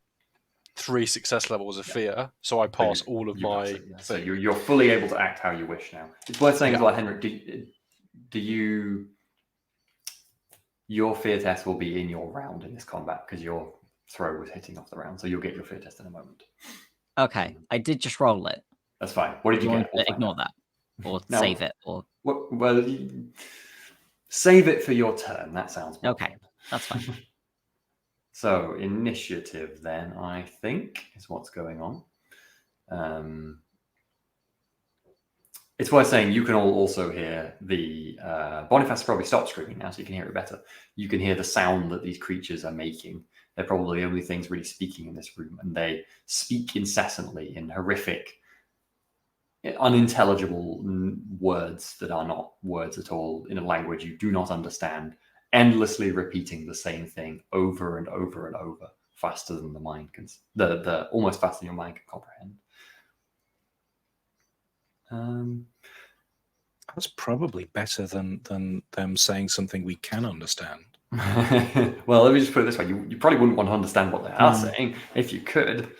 [SPEAKER 3] 3 success levels of fear. So I pass all of my.
[SPEAKER 1] So you're fully able to act how you wish now. It's worth saying as well, Henrik. Do you? Your fear test will be in your round in this combat because your throw was hitting off the round, so you'll get your fear test in a moment.
[SPEAKER 4] Okay, I did just roll it.
[SPEAKER 1] That's fine. What did you get?
[SPEAKER 4] Ignore that, or save it, or
[SPEAKER 1] save it for your turn. That sounds
[SPEAKER 4] okay. That's fine.
[SPEAKER 1] So initiative, then I think is what's going on. It's worth saying you can all also hear the Boniface probably stopped screaming now, so you can hear it better. You can hear the sound that these creatures are making. They're probably the only things really speaking in this room, and they speak incessantly in horrific, unintelligible words that are not words at all, in a language you do not understand, endlessly repeating the same thing over and over and over, faster than the mind can, almost faster than your mind can comprehend.
[SPEAKER 2] That's probably better than them saying something we can understand.
[SPEAKER 1] Well, let me just put it this way: you probably wouldn't want to understand what they are saying if you could.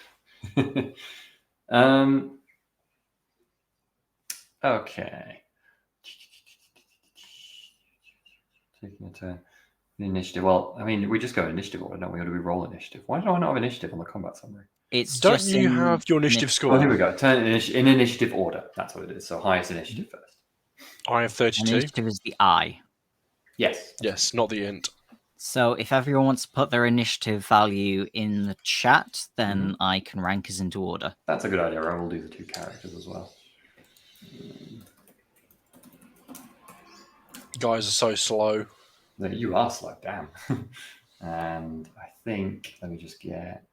[SPEAKER 1] Okay. Taking a turn. The initiative. Well, I mean, we just go initiative order, don't we? Or do we roll initiative? Why do I not have initiative on the combat summary?
[SPEAKER 3] Don't you have your initiative score?
[SPEAKER 1] Oh, here we go. Turn in initiative order. That's what it is. So highest initiative first.
[SPEAKER 3] I have 32.
[SPEAKER 4] Initiative is the I.
[SPEAKER 1] Yes.
[SPEAKER 3] Yes, not the int.
[SPEAKER 4] So if everyone wants to put their initiative value in the chat, then I can rank us into order.
[SPEAKER 1] That's a good idea. I will do the 2 characters as well.
[SPEAKER 3] You guys are so slow.
[SPEAKER 1] No, you are slow, damn. And I think, let me just get...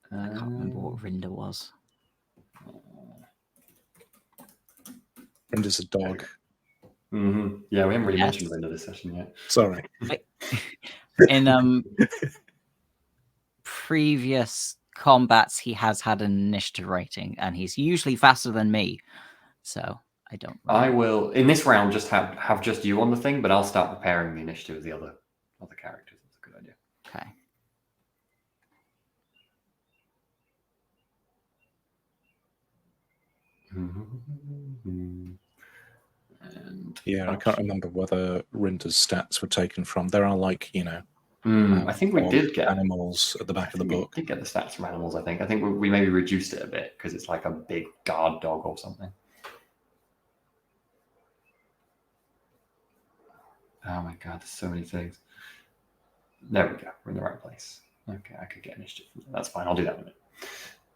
[SPEAKER 4] I can't remember what Rinda was.
[SPEAKER 2] Rinda's a dog.
[SPEAKER 1] Mm-hmm. Yeah, we haven't really mentioned Rinda this session yet.
[SPEAKER 2] Sorry.
[SPEAKER 4] In previous combats, he has had an initiative rating, and he's usually faster than me. So I don't.
[SPEAKER 1] I will in this round just have just you on the thing, but I'll start preparing the initiative of the other characters. That's a good idea.
[SPEAKER 4] Okay.
[SPEAKER 1] And
[SPEAKER 2] I can't remember whether Rinda's stats were taken from. There are
[SPEAKER 1] I think we did get
[SPEAKER 2] animals at the back of the book.
[SPEAKER 1] We did get the stats from animals. I think we maybe reduced it a bit because it's like a big guard dog or something. Oh my god, there's so many things. There we go. We're in the right place. Okay, I could get initiative. That's fine. I'll do that in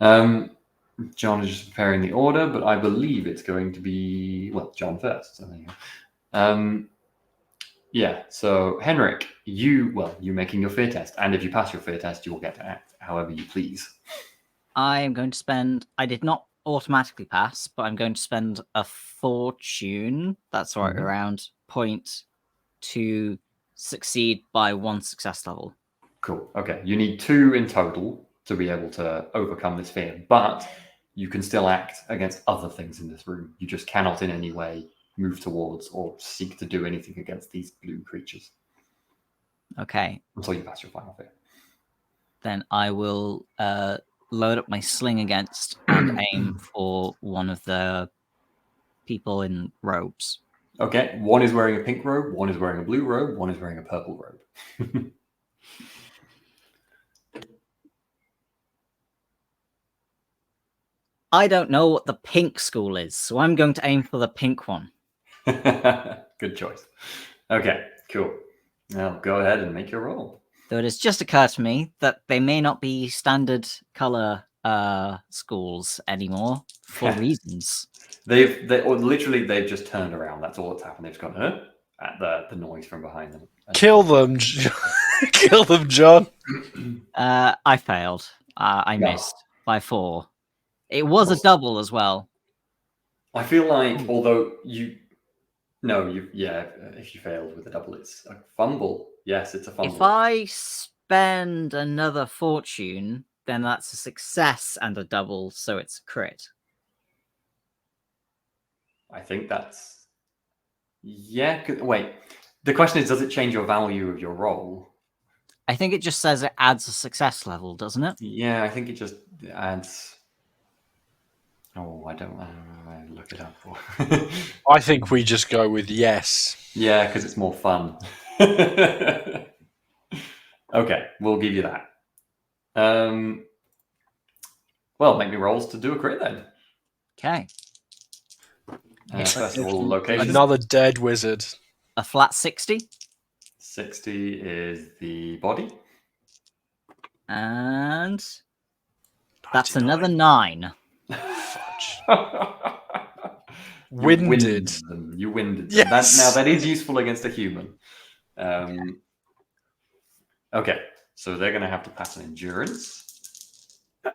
[SPEAKER 1] a minute. John is just preparing the order, but I believe it's going to be John first. So there you go. Yeah. So Henrik, you making your fear test, and if you pass your fear test, you will get to act however you please.
[SPEAKER 4] I am going to spend. I did not automatically pass, but I'm going to spend a fortune. That's right, around point to succeed by 1 success level.
[SPEAKER 1] Cool. Okay. You need 2 in total to be able to overcome this fear, but you can still act against other things in this room. You just cannot in any way move towards or seek to do anything against these blue creatures.
[SPEAKER 4] Okay.
[SPEAKER 1] Until you pass your final fear.
[SPEAKER 4] Then I will load up my sling against and aim for one of the people in robes.
[SPEAKER 1] Okay. One is wearing a pink robe, one is wearing a blue robe, one is wearing a purple robe.
[SPEAKER 4] I don't know what the pink school is, so I'm going to aim for the pink one.
[SPEAKER 1] Good choice. Okay, cool. Now go ahead and make your roll.
[SPEAKER 4] Though it has just occurred to me that they may not be standard color schools anymore for reasons.
[SPEAKER 1] They've just turned around. That's all that's happened. They've just gone at the noise from behind them.
[SPEAKER 3] Kill them, kill them, John.
[SPEAKER 4] I failed. I missed by 4. It was a double as well.
[SPEAKER 1] I feel like, although if you failed with a double, it's a fumble. Yes, it's a fumble.
[SPEAKER 4] If I spend another fortune, then that's a success and a double, so it's a crit.
[SPEAKER 1] I think that's... Yeah, wait. The question is, does it change your value of your roll?
[SPEAKER 4] I think it just says it adds a success level, doesn't it?
[SPEAKER 1] Yeah, I think it just adds... Oh, I don't look it up.
[SPEAKER 3] I think we just go with yes.
[SPEAKER 1] Yeah, because it's more fun. Okay, we'll give you that. Well, make me rolls to do a crit then.
[SPEAKER 4] Okay.
[SPEAKER 1] First of all, location.
[SPEAKER 3] Another dead wizard.
[SPEAKER 4] A flat 60.
[SPEAKER 1] 60 is the body.
[SPEAKER 4] And that's another 9.
[SPEAKER 3] Winded.
[SPEAKER 1] You winded them.
[SPEAKER 3] Yes.
[SPEAKER 1] Now that is useful against a human. Okay, so they're going to have to pass an endurance.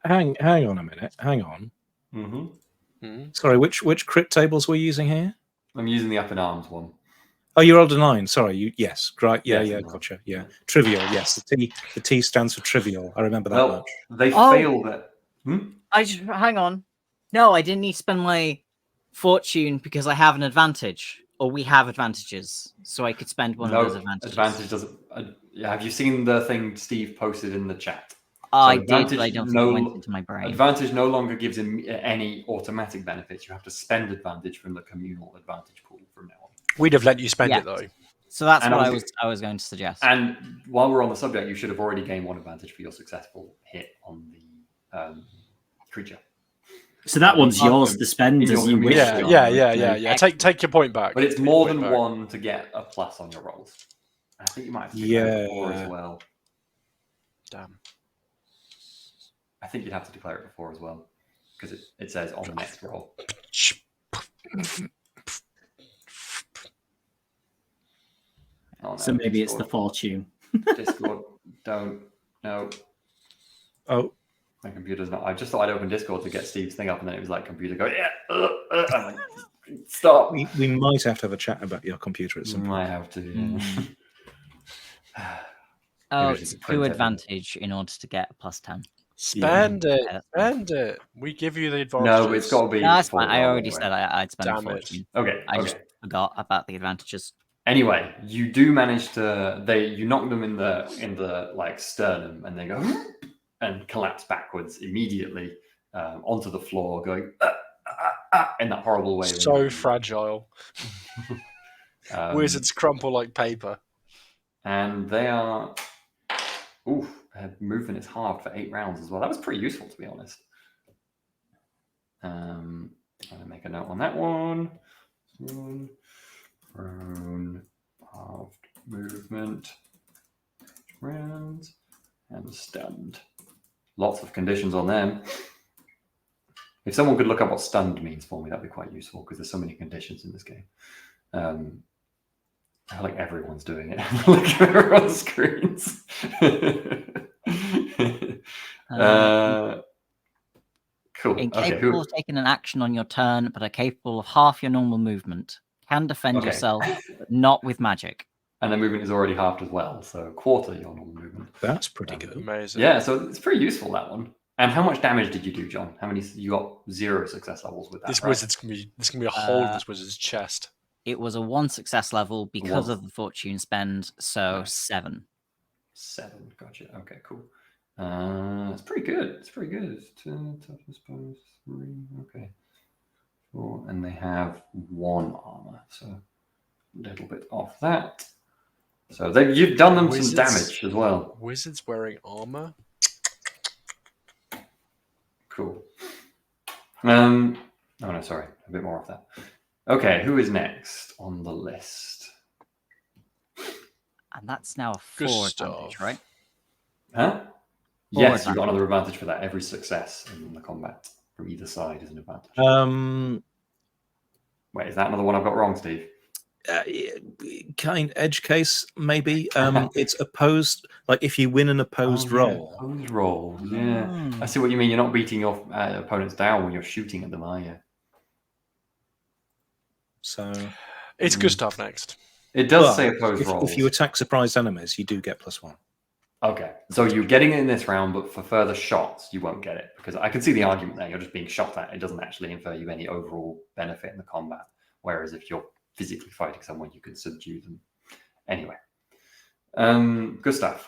[SPEAKER 2] Hang on a minute. Hang on.
[SPEAKER 1] Mm-hmm.
[SPEAKER 2] Sorry, which crit tables we're using here?
[SPEAKER 1] I'm using the up in arms one.
[SPEAKER 2] Oh, you rolled a 9. Sorry, yes, right, yeah,
[SPEAKER 1] Yes,
[SPEAKER 2] gotcha, yeah. Trivial, yes. The T stands for trivial. I remember that much.
[SPEAKER 1] They failed it.
[SPEAKER 4] Hang on. No, I didn't need to spend my fortune because I have an advantage, or we have advantages, so I could spend one of those advantages.
[SPEAKER 1] Advantage doesn't. Have you seen the thing Steve posted in the chat?
[SPEAKER 4] I did, but I don't think it went into my brain.
[SPEAKER 1] Advantage no longer gives him any automatic benefits. You have to spend advantage from the communal advantage pool from now on.
[SPEAKER 3] We'd have let you spend it though.
[SPEAKER 4] So that's what I was going to suggest.
[SPEAKER 1] And while we're on the subject, you should have already gained 1 advantage for your successful hit on the creature.
[SPEAKER 5] So that one's yours to spend as you wish.
[SPEAKER 3] Yeah. Take your point back.
[SPEAKER 1] But it's more than 1 to get a plus on your rolls. I think you might have to declare it before as well.
[SPEAKER 3] Damn.
[SPEAKER 1] I think you'd have to declare it before as well, because it says on the next roll. Oh, no,
[SPEAKER 5] so maybe it's the fortune.
[SPEAKER 1] Discord, don't. No.
[SPEAKER 2] Oh.
[SPEAKER 1] My computer's not. I just thought I'd open Discord to get Steve's thing up, and then it was like, computer go, I'm like, stop.
[SPEAKER 2] We might have to have a chat about your computer at some point.
[SPEAKER 1] Might have to, yeah.
[SPEAKER 4] It's 2 advantage in order to get a plus 10.
[SPEAKER 3] Spend it. We give you the advantage.
[SPEAKER 1] No, it's got to be.
[SPEAKER 4] No, that's fine. I already said I'd spend a fortune.
[SPEAKER 1] Okay.
[SPEAKER 4] I just forgot about the advantages.
[SPEAKER 1] Anyway, you do manage to. You knock them in the like sternum, and they go and collapse backwards immediately onto the floor, going in that horrible way.
[SPEAKER 3] So fragile. Wizards crumple like paper.
[SPEAKER 1] And they are. Oof. Movement is halved for 8 rounds as well. That was pretty useful, to be honest. I'm going to make a note on that one. Halved movement, 8 rounds, and stunned. Lots of conditions on them. If someone could look up what stunned means for me, that'd be quite useful, because there's so many conditions in this game. I feel like everyone's doing it. Look at everyone's screens. Cool.
[SPEAKER 4] Incapable of taking an action on your turn, but are capable of half your normal movement. Can defend yourself, but not with magic.
[SPEAKER 1] And their movement is already halved as well, so quarter your normal movement.
[SPEAKER 2] That's pretty good.
[SPEAKER 3] Amazing.
[SPEAKER 1] Yeah, so it's pretty useful, that one. And how much damage did you do, John? How many? You got 0 success levels with that.
[SPEAKER 3] This
[SPEAKER 1] right?
[SPEAKER 3] wizard's gonna be a hole in this wizard's chest.
[SPEAKER 4] It was a 1 success level because of the fortune spend, so 7.
[SPEAKER 1] 7, gotcha. Okay, cool. It's pretty good. It's pretty good. 2 toughness bonus 3. Okay. 4, and they have 1 armor, so a little bit off that. So you've done them some damage as well.
[SPEAKER 3] Wizards wearing armor.
[SPEAKER 1] Cool. Oh no, sorry, a bit more off that. Okay, who is next on the list?
[SPEAKER 4] And that's now a 4 advantage, right?
[SPEAKER 1] Huh?
[SPEAKER 4] 4
[SPEAKER 1] Yes, you've
[SPEAKER 4] advantage.
[SPEAKER 1] got another advantage for that. Every success in the combat from either side is an advantage. Wait, is that another one I've got wrong, Steve?
[SPEAKER 2] Kind edge case, maybe. It's opposed. Like if you win an opposed roll.
[SPEAKER 1] Opposed roll, yeah. I see what you mean. You're not beating your opponents down when you're shooting at them, are you?
[SPEAKER 2] So
[SPEAKER 3] it's Gustav next.
[SPEAKER 1] It does say opposed rolls.
[SPEAKER 2] If you attack surprised enemies, you do get +1.
[SPEAKER 1] Okay, so you're getting it in this round, but for further shots, you won't get it. Because I can see the argument there. You're just being shot at. It doesn't actually infer you any overall benefit in the combat. Whereas if you're physically fighting someone, you can subdue them. Anyway. Gustav.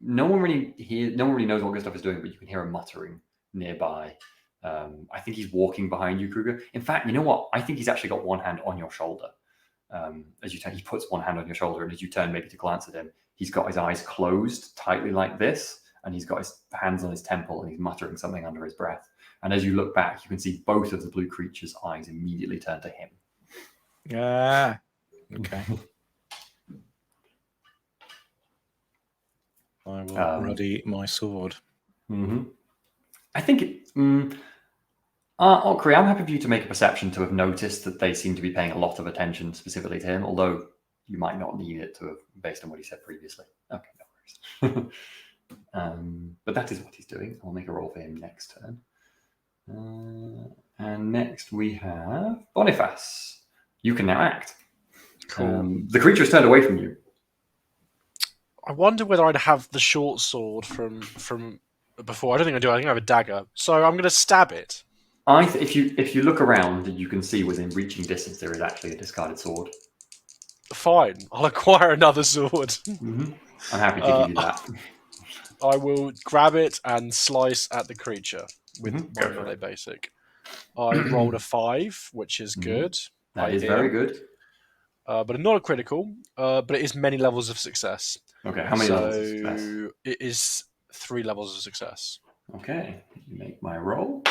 [SPEAKER 1] No one really knows what Gustav is doing, but you can hear a muttering nearby. I think he's walking behind you, Kruger. In fact, you know what? I think he's actually got one hand on your shoulder. As you turn, he puts one hand on your shoulder, and as you turn maybe to glance at him, he's got his eyes closed tightly like this, and he's got his hands on his temple, and he's muttering something under his breath. And as you look back, you can see both of the blue creature's eyes immediately turn to him.
[SPEAKER 2] Okay. I will ready my sword.
[SPEAKER 1] I think Okri, I'm happy for you to make a perception to have noticed that they seem to be paying a lot of attention specifically to him, although you might not need it to have, based on what he said previously. Okay, no worries. But that is what he's doing. I'll make a roll for him next turn. And next we have Boniface. You can now act.
[SPEAKER 3] Cool.
[SPEAKER 1] The creature's turned away from you.
[SPEAKER 3] I wonder whether I'd have the short sword from before. I don't think I do. I think I have a dagger. So I'm going to stab it.
[SPEAKER 1] If you look around, you can see within reaching distance there is actually a discarded sword.
[SPEAKER 3] Fine, I'll acquire another sword.
[SPEAKER 1] I'm happy to give you that.
[SPEAKER 3] I will grab it and slice at the creature with my melee basic. I rolled a 5, which is good.
[SPEAKER 1] That is very good.
[SPEAKER 3] But not a critical. But it is many levels of success.
[SPEAKER 1] Okay, how many levels of success?
[SPEAKER 3] It is 3 levels of success.
[SPEAKER 1] Okay, make my roll.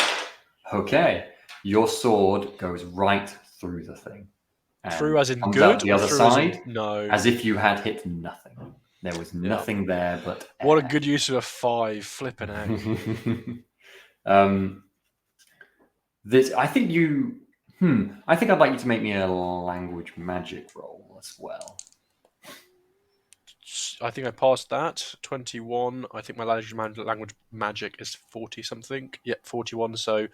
[SPEAKER 1] Okay, your sword goes right through the thing.
[SPEAKER 3] Through as in
[SPEAKER 1] comes
[SPEAKER 3] good?
[SPEAKER 1] Out the
[SPEAKER 3] or
[SPEAKER 1] other
[SPEAKER 3] through
[SPEAKER 1] side?
[SPEAKER 3] No.
[SPEAKER 1] As if you had hit nothing. There was nothing there but air.
[SPEAKER 3] What a good use of a 5, flipping out.
[SPEAKER 1] I think I'd like you to make me a language magic roll as well.
[SPEAKER 3] I think I passed that. 21. I think my language magic is 40 something. Yeah, 41. So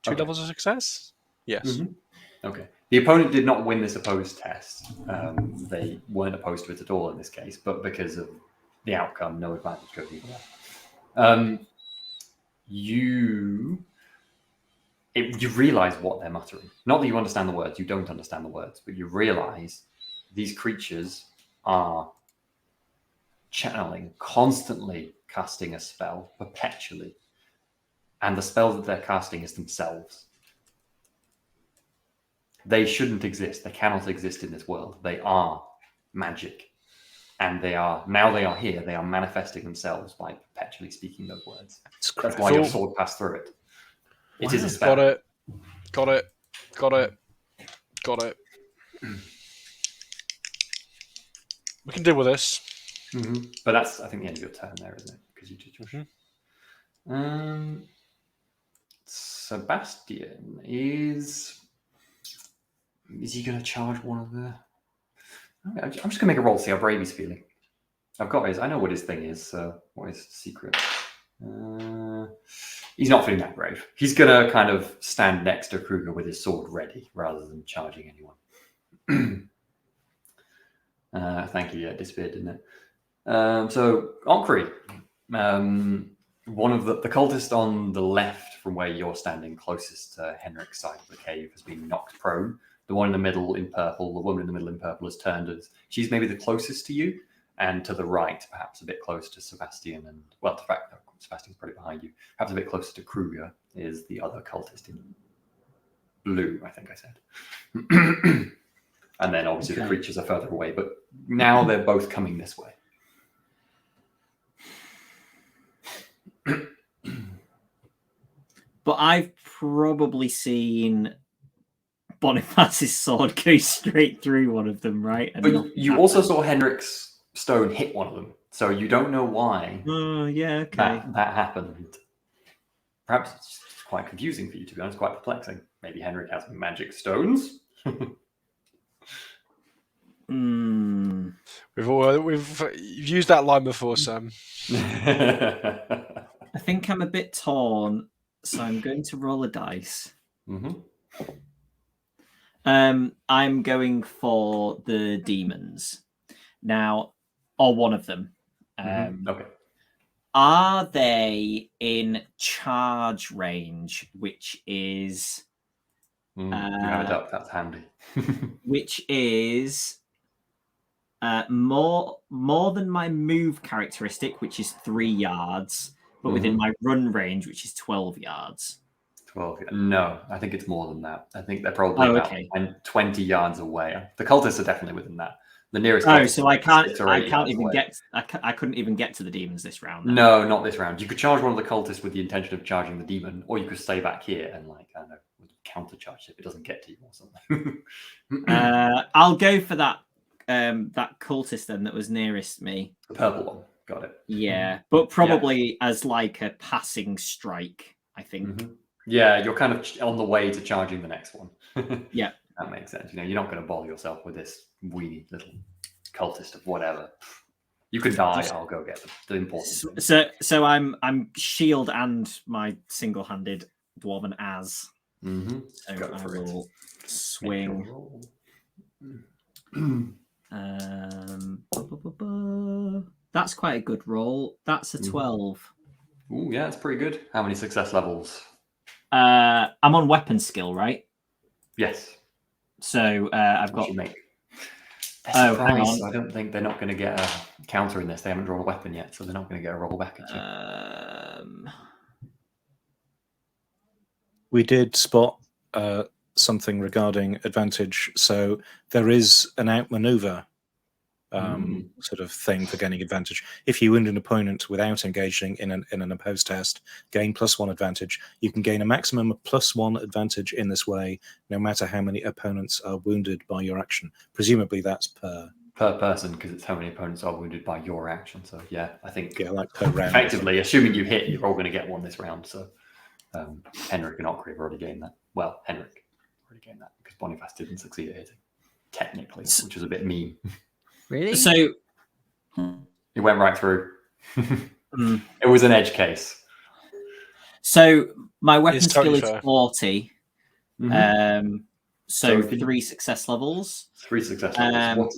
[SPEAKER 3] 2 levels of success? Yes.
[SPEAKER 1] Okay. The opponent did not win this opposed test. They weren't opposed to it at all in this case, but because of the outcome, no advantage goes either way. You realize what they're muttering. Not that you understand the words, you don't understand the words, but you realize these creatures are channeling, constantly casting a spell, perpetually. And the spell that they're casting is themselves. They shouldn't exist. They cannot exist in this world. They are magic. And they are here. They are manifesting themselves by perpetually speaking those words. That's why your sword passed through it. It is a spell.
[SPEAKER 3] Got it. We can deal with this.
[SPEAKER 1] But that's, I think, the end of your turn there, isn't it? Because you did your Sebastian is he going to charge one of the... I'm just going to make a roll to see how brave he's feeling. I know what his thing is, so what is secret? He's not feeling that brave. He's going to kind of stand next to Kruger with his sword ready rather than charging anyone. Thank you. Yeah, it disappeared, didn't it? So, Okri, one of the cultist on the left from where you're standing closest to Henrik's side of the cave has been knocked prone. The one in the middle in purple, the woman in the middle in purple has turned as she's maybe the closest to you, and to the right, perhaps a bit closer to Sebastian and, well, in fact, no, Sebastian's probably behind you. Perhaps a bit closer to Kruger is the other cultist in blue, I think I said. And then obviously the creatures are further away, but now they're both coming this way.
[SPEAKER 5] But I've probably seen Boniface's sword go straight through one of them, right? And
[SPEAKER 1] but you also saw Henrik's stone hit one of them, so you don't know why.
[SPEAKER 5] Oh, yeah, okay.
[SPEAKER 1] That happened. Perhaps it's quite confusing for you, to be honest, quite perplexing. Maybe Henrik has magic stones?
[SPEAKER 3] We've used that line before, Sam.
[SPEAKER 5] I think I'm a bit torn, so I'm going to roll a dice. I'm going for the demons now, or one of them.
[SPEAKER 1] Okay.
[SPEAKER 5] Are they in charge range, which is
[SPEAKER 1] you have it up. That's handy.
[SPEAKER 5] which is more than my move characteristic, which is 3 yards, but within my run range, which is 12 yards.
[SPEAKER 1] 12. No, I think it's more than that. I think they're probably about 20 yards away. The cultists are definitely within that. The nearest.
[SPEAKER 5] So I can't even get. I couldn't even get to the demons this round. Then.
[SPEAKER 1] No, not this round. You could charge one of the cultists with the intention of charging the demon, or you could stay back here and I don't know, countercharge if it doesn't get to you or something.
[SPEAKER 5] I'll go for that. That cultist then that was nearest me.
[SPEAKER 1] The purple one. Got it.
[SPEAKER 5] Yeah, but probably as like a passing strike, I think.
[SPEAKER 1] Yeah, you're kind of on the way to charging the next one.
[SPEAKER 5] Yeah.
[SPEAKER 1] That makes sense. You're not going to bother yourself with this weedy little cultist of whatever. You could die. I'll go get them. The important thing.
[SPEAKER 5] So I'm shield and my single-handed dwarven as. So
[SPEAKER 1] go
[SPEAKER 5] I
[SPEAKER 1] for
[SPEAKER 5] will
[SPEAKER 1] it.
[SPEAKER 5] swing. That's quite a good roll. That's a 12.
[SPEAKER 1] Ooh, yeah, that's pretty good. How many success levels?
[SPEAKER 5] I'm on weapon skill, right?
[SPEAKER 1] Yes.
[SPEAKER 5] So I've got.
[SPEAKER 1] Hang
[SPEAKER 5] on.
[SPEAKER 1] I don't think they're not going to get a counter in this. They haven't drawn a weapon yet, so they're not going to get a roll back at you.
[SPEAKER 2] We did spot something regarding advantage. So there is an outmaneuver sort of thing for gaining advantage. If you wound an opponent without engaging in an opposed test, gain +1 advantage. You can gain a maximum of +1 advantage in this way, no matter how many opponents are wounded by your action. Presumably that's per
[SPEAKER 1] person, because it's how many opponents are wounded by your action. So yeah, I think
[SPEAKER 2] like per round.
[SPEAKER 1] Effectively, assuming you hit, you're all going to get one this round. So Henrik and Okri have already gained that. Well, Henrik already gained that because Boniface didn't succeed at hitting, technically, which is a bit mean.
[SPEAKER 4] Really?
[SPEAKER 5] So
[SPEAKER 1] it went right through. It was an edge case.
[SPEAKER 5] So my weapon skill is
[SPEAKER 3] fair.
[SPEAKER 5] 40. So 3 success levels.
[SPEAKER 1] 3 success levels.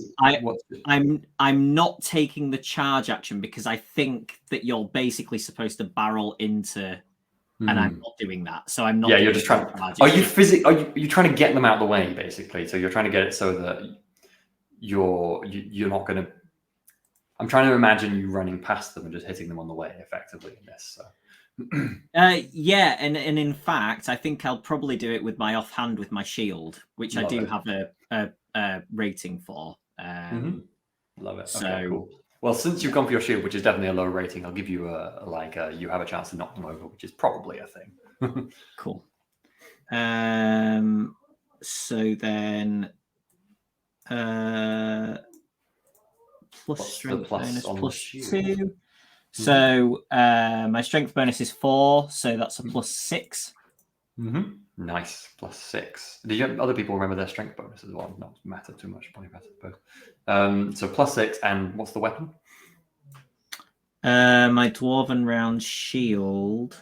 [SPEAKER 5] I'm not taking the charge action because I think that you're basically supposed to barrel into, and I'm not doing that. So I'm not.
[SPEAKER 1] Yeah, you're just trying. Are you trying to get them out of the way, basically? So you're trying to get it so that you're not going to. I'm trying to imagine you running past them and just hitting them on the way, effectively in this. So.
[SPEAKER 5] Yeah, and in fact, I think I'll probably do it with my offhand with my shield, which I do have a rating for.
[SPEAKER 1] Love it.
[SPEAKER 5] So,
[SPEAKER 1] okay, cool. Well, since you've gone for your shield, which is definitely a low rating, I'll give you you have a chance to knock them over, which is probably a thing.
[SPEAKER 5] Cool. So then, plus strength bonus +2. So my strength bonus is 4, so that's a +6.
[SPEAKER 1] Nice, +6. Did you have other people remember their strength bonus as well? Not matter too much, probably matter both. So +6, and what's the weapon?
[SPEAKER 5] My dwarven round shield.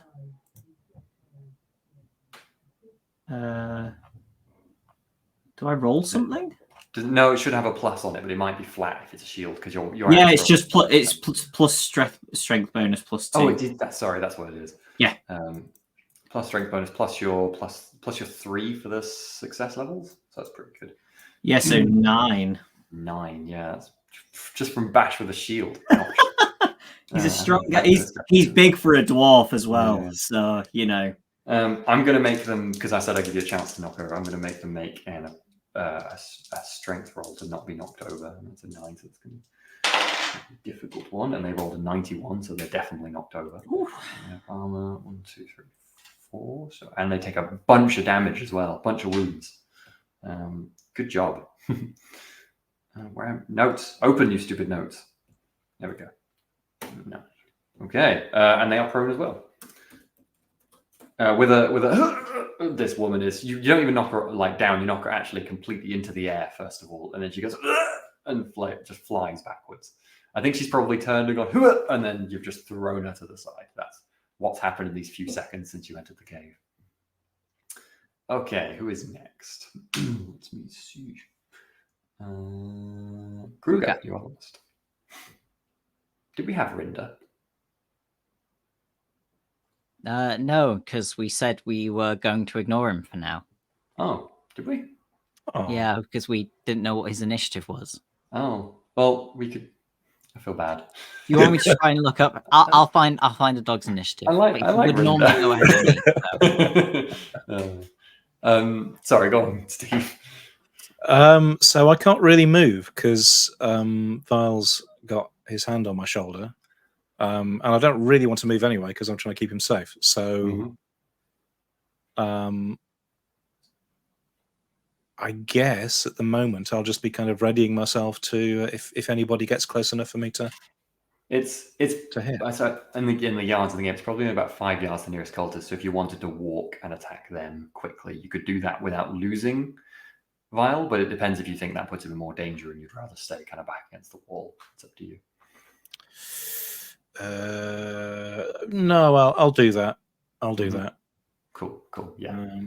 [SPEAKER 5] Do I roll something?
[SPEAKER 1] No, it should have a plus on it, but it might be flat if it's a shield because you're.
[SPEAKER 5] Yeah, it's just plus strength bonus +2.
[SPEAKER 1] Oh, it did that. Sorry, that's what it is.
[SPEAKER 5] Yeah.
[SPEAKER 1] Plus strength bonus plus your 3 for the success levels. So that's pretty good.
[SPEAKER 5] Yeah, so 9.
[SPEAKER 1] 9, yeah. That's just from bash with a shield.
[SPEAKER 5] He's a strong guy. He's big for a dwarf as well. Yeah. So, you know.
[SPEAKER 1] I'm going to make them, because I said I'd give you a chance to knock over, I'm going to make them make a strength roll to not be knocked over. And it's a 9, so it's going to be a difficult one. And they rolled a 91, so they're definitely knocked over. Armor, 1, 2, 3, 4. So, and they take a bunch of damage as well, a bunch of wounds. Good job. Where notes? Open, you stupid notes. There we go. No. Okay, and they are prone as well. With a this woman is you don't even knock her like down. You knock her actually completely into the air first of all, and then she goes and just flies backwards. I think she's probably turned and gone, and then you've just thrown her to the side. That's what's happened in these few seconds since you entered the cave. Okay, who is next? Let me see. Kruger, you're on the list. Did we have Rinda?
[SPEAKER 4] No, because we said we were going to ignore him for now.
[SPEAKER 1] Oh, did we?
[SPEAKER 2] Oh.
[SPEAKER 4] Yeah, because we didn't know what his initiative was.
[SPEAKER 1] Oh, well, we could. I feel bad.
[SPEAKER 4] You want me to try and look up? I'll find a dog's initiative.
[SPEAKER 1] I like
[SPEAKER 4] would normally go ahead of me.
[SPEAKER 1] Sorry, go on, Steve.
[SPEAKER 2] So I can't really move because Vile's got his hand on my shoulder, and I don't really want to move anyway because I'm trying to keep him safe. So, I guess at the moment I'll just be kind of readying myself to if anybody gets close enough for me to.
[SPEAKER 1] It's
[SPEAKER 2] to hit.
[SPEAKER 1] In the yards of the game, it's probably about 5 yards to the nearest cultist. So if you wanted to walk and attack them quickly, you could do that without losing Vile, but it depends if you think that puts him in more danger and you'd rather stay kind of back against the wall. It's up to you.
[SPEAKER 2] No, I'll do that. I'll do that.
[SPEAKER 1] Cool. Yeah.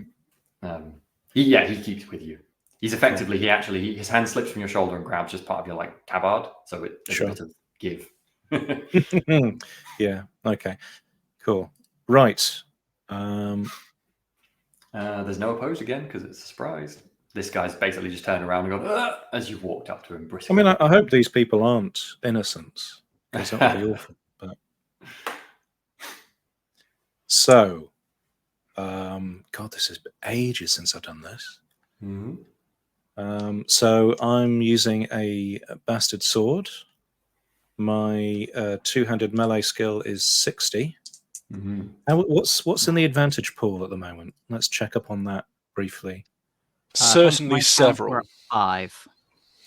[SPEAKER 1] He keeps with you. He's effectively his hand slips from your shoulder and grabs just part of your like tabard, so there's a bit of give.
[SPEAKER 2] Yeah. Okay. Cool. Right.
[SPEAKER 1] There's no opposed again because it's a surprise. This guy's basically just turned around and gone as you've walked up to him briskly.
[SPEAKER 2] I mean, I hope these people aren't innocents because that would be awful. But so, God, this has been ages since I've done this. So I'm using a bastard sword. My two-handed melee skill is 60. What's in the advantage pool at the moment? Let's check up on that briefly.
[SPEAKER 3] Certainly several.
[SPEAKER 4] 5.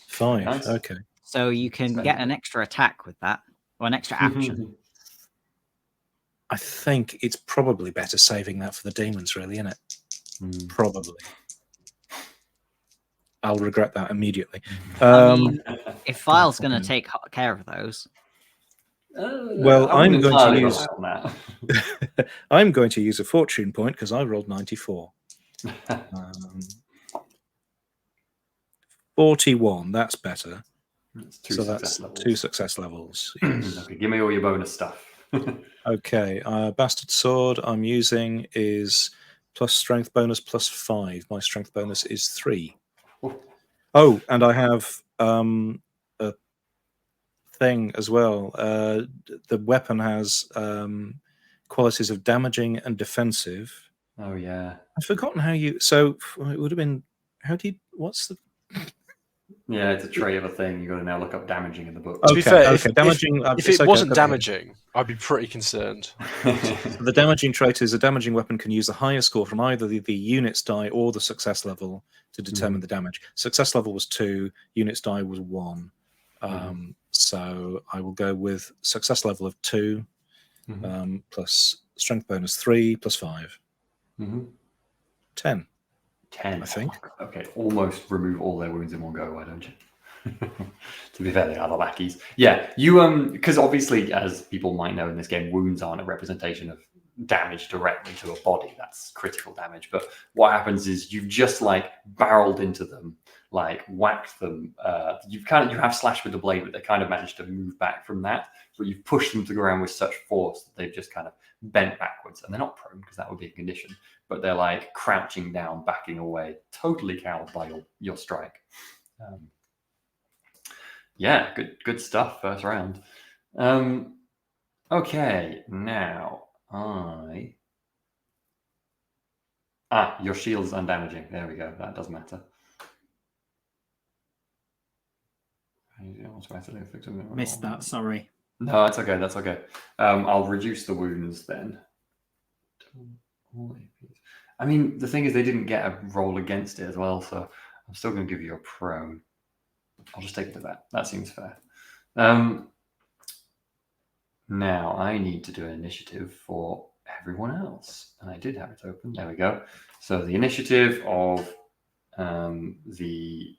[SPEAKER 2] 5.
[SPEAKER 1] Nice.
[SPEAKER 2] Okay.
[SPEAKER 4] So you can get an extra attack with that, or an extra action.
[SPEAKER 2] I think it's probably better saving that for the demons, really, isn't it? Probably. I'll regret that immediately.
[SPEAKER 4] I mean, if Vile's going to take care of those.
[SPEAKER 2] Well, I'm going to use. I'm going to use a fortune point because I rolled 94. 41. That's better. That's 2 success levels. Yes.
[SPEAKER 1] Okay, give me all your bonus stuff.
[SPEAKER 2] Okay, bastard sword I'm using is plus strength bonus plus 5. My strength bonus is 3. Oh, and I have a thing as well. The weapon has qualities of damaging and defensive.
[SPEAKER 1] Oh yeah.
[SPEAKER 2] I've forgotten how you. So it would have been. How do you? What's the?
[SPEAKER 1] Yeah, it's a trait of a thing. You got to now look up damaging in the book.
[SPEAKER 3] To be fair,
[SPEAKER 2] damaging.
[SPEAKER 3] If it wasn't damaging, I'd be pretty concerned.
[SPEAKER 2] The damaging trait is a damaging weapon can use a higher score from either the units die or the success level to determine the damage. Success level was 2, units die was 1. So I will go with success level of 2 plus strength bonus 3 plus 5. 10.
[SPEAKER 1] 10,
[SPEAKER 2] I think.
[SPEAKER 1] Okay, almost remove all their wounds in one go, why don't you? To be fair, they are the lackeys. Yeah, you because obviously, as people might know in this game, wounds aren't a representation of damage directly to a body. That's critical damage. But what happens is you've just like barreled into them, like whacked them. You have slashed with the blade, but they kind of managed to move back from that. But you've pushed them to the ground with such force that they've just kind of bent backwards. And they're not prone because that would be a condition, but they're like crouching down, backing away, totally cowed by your strike. Yeah, good stuff. First round. Okay, now your shield's undamaging. There we go. That does matter.
[SPEAKER 5] Missed that. Sorry.
[SPEAKER 1] No, that's okay. That's okay. I'll reduce the wounds then. I mean, the thing is, they didn't get a roll against it as well, so I'm still going to give you a prone. I'll just take it to that. That seems fair. Now I need to do an initiative for everyone else, and I did have it open. There we go. So the initiative of the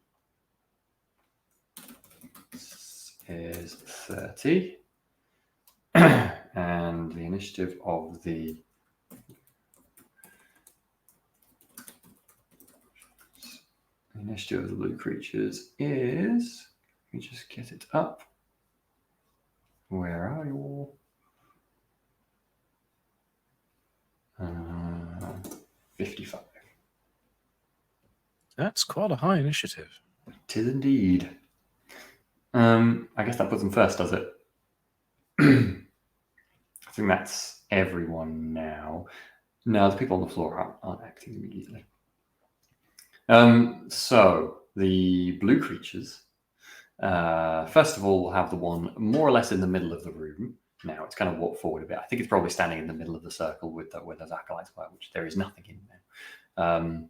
[SPEAKER 1] is 30, and the initiative of the blue creatures is. Let me just get it up. Where are you? 55.
[SPEAKER 2] That's quite a high initiative.
[SPEAKER 1] It is indeed. I guess that puts them first, does it? I think that's everyone now. No, the people on the floor aren't acting immediately. So the blue creatures, first of all, will have the one more or less in the middle of the room. Now it's kind of walked forward a bit. I think it's probably standing in the middle of the circle where those acolytes were, which there is nothing in there.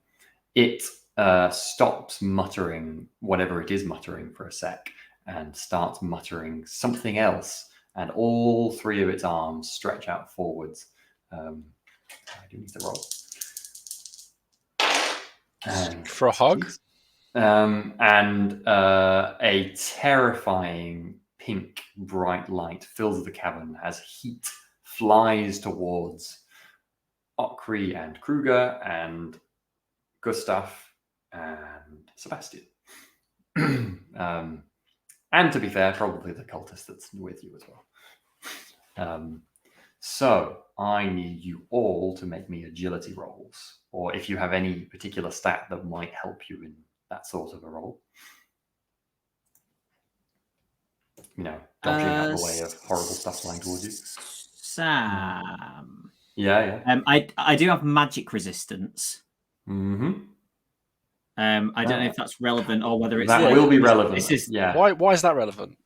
[SPEAKER 1] It stops muttering whatever it is muttering for a sec and starts muttering something else, and all three of its arms stretch out forwards. I do need to roll.
[SPEAKER 3] For a hug?
[SPEAKER 1] And a terrifying pink bright light fills the cavern as heat flies towards Okri and Kruger and Gustav and Sebastian. And to be fair, probably the cultist that's with you as well. So I need you all to make me agility rolls, or if you have any particular stat that might help you in that sort of a roll. Dodging out the way of horrible stuff flying towards you.
[SPEAKER 5] Sam.
[SPEAKER 1] Yeah.
[SPEAKER 5] I do have magic resistance.
[SPEAKER 1] Mm-hmm.
[SPEAKER 5] I don't know if that's relevant or whether it's
[SPEAKER 1] that will be relevant.
[SPEAKER 3] Why is that relevant?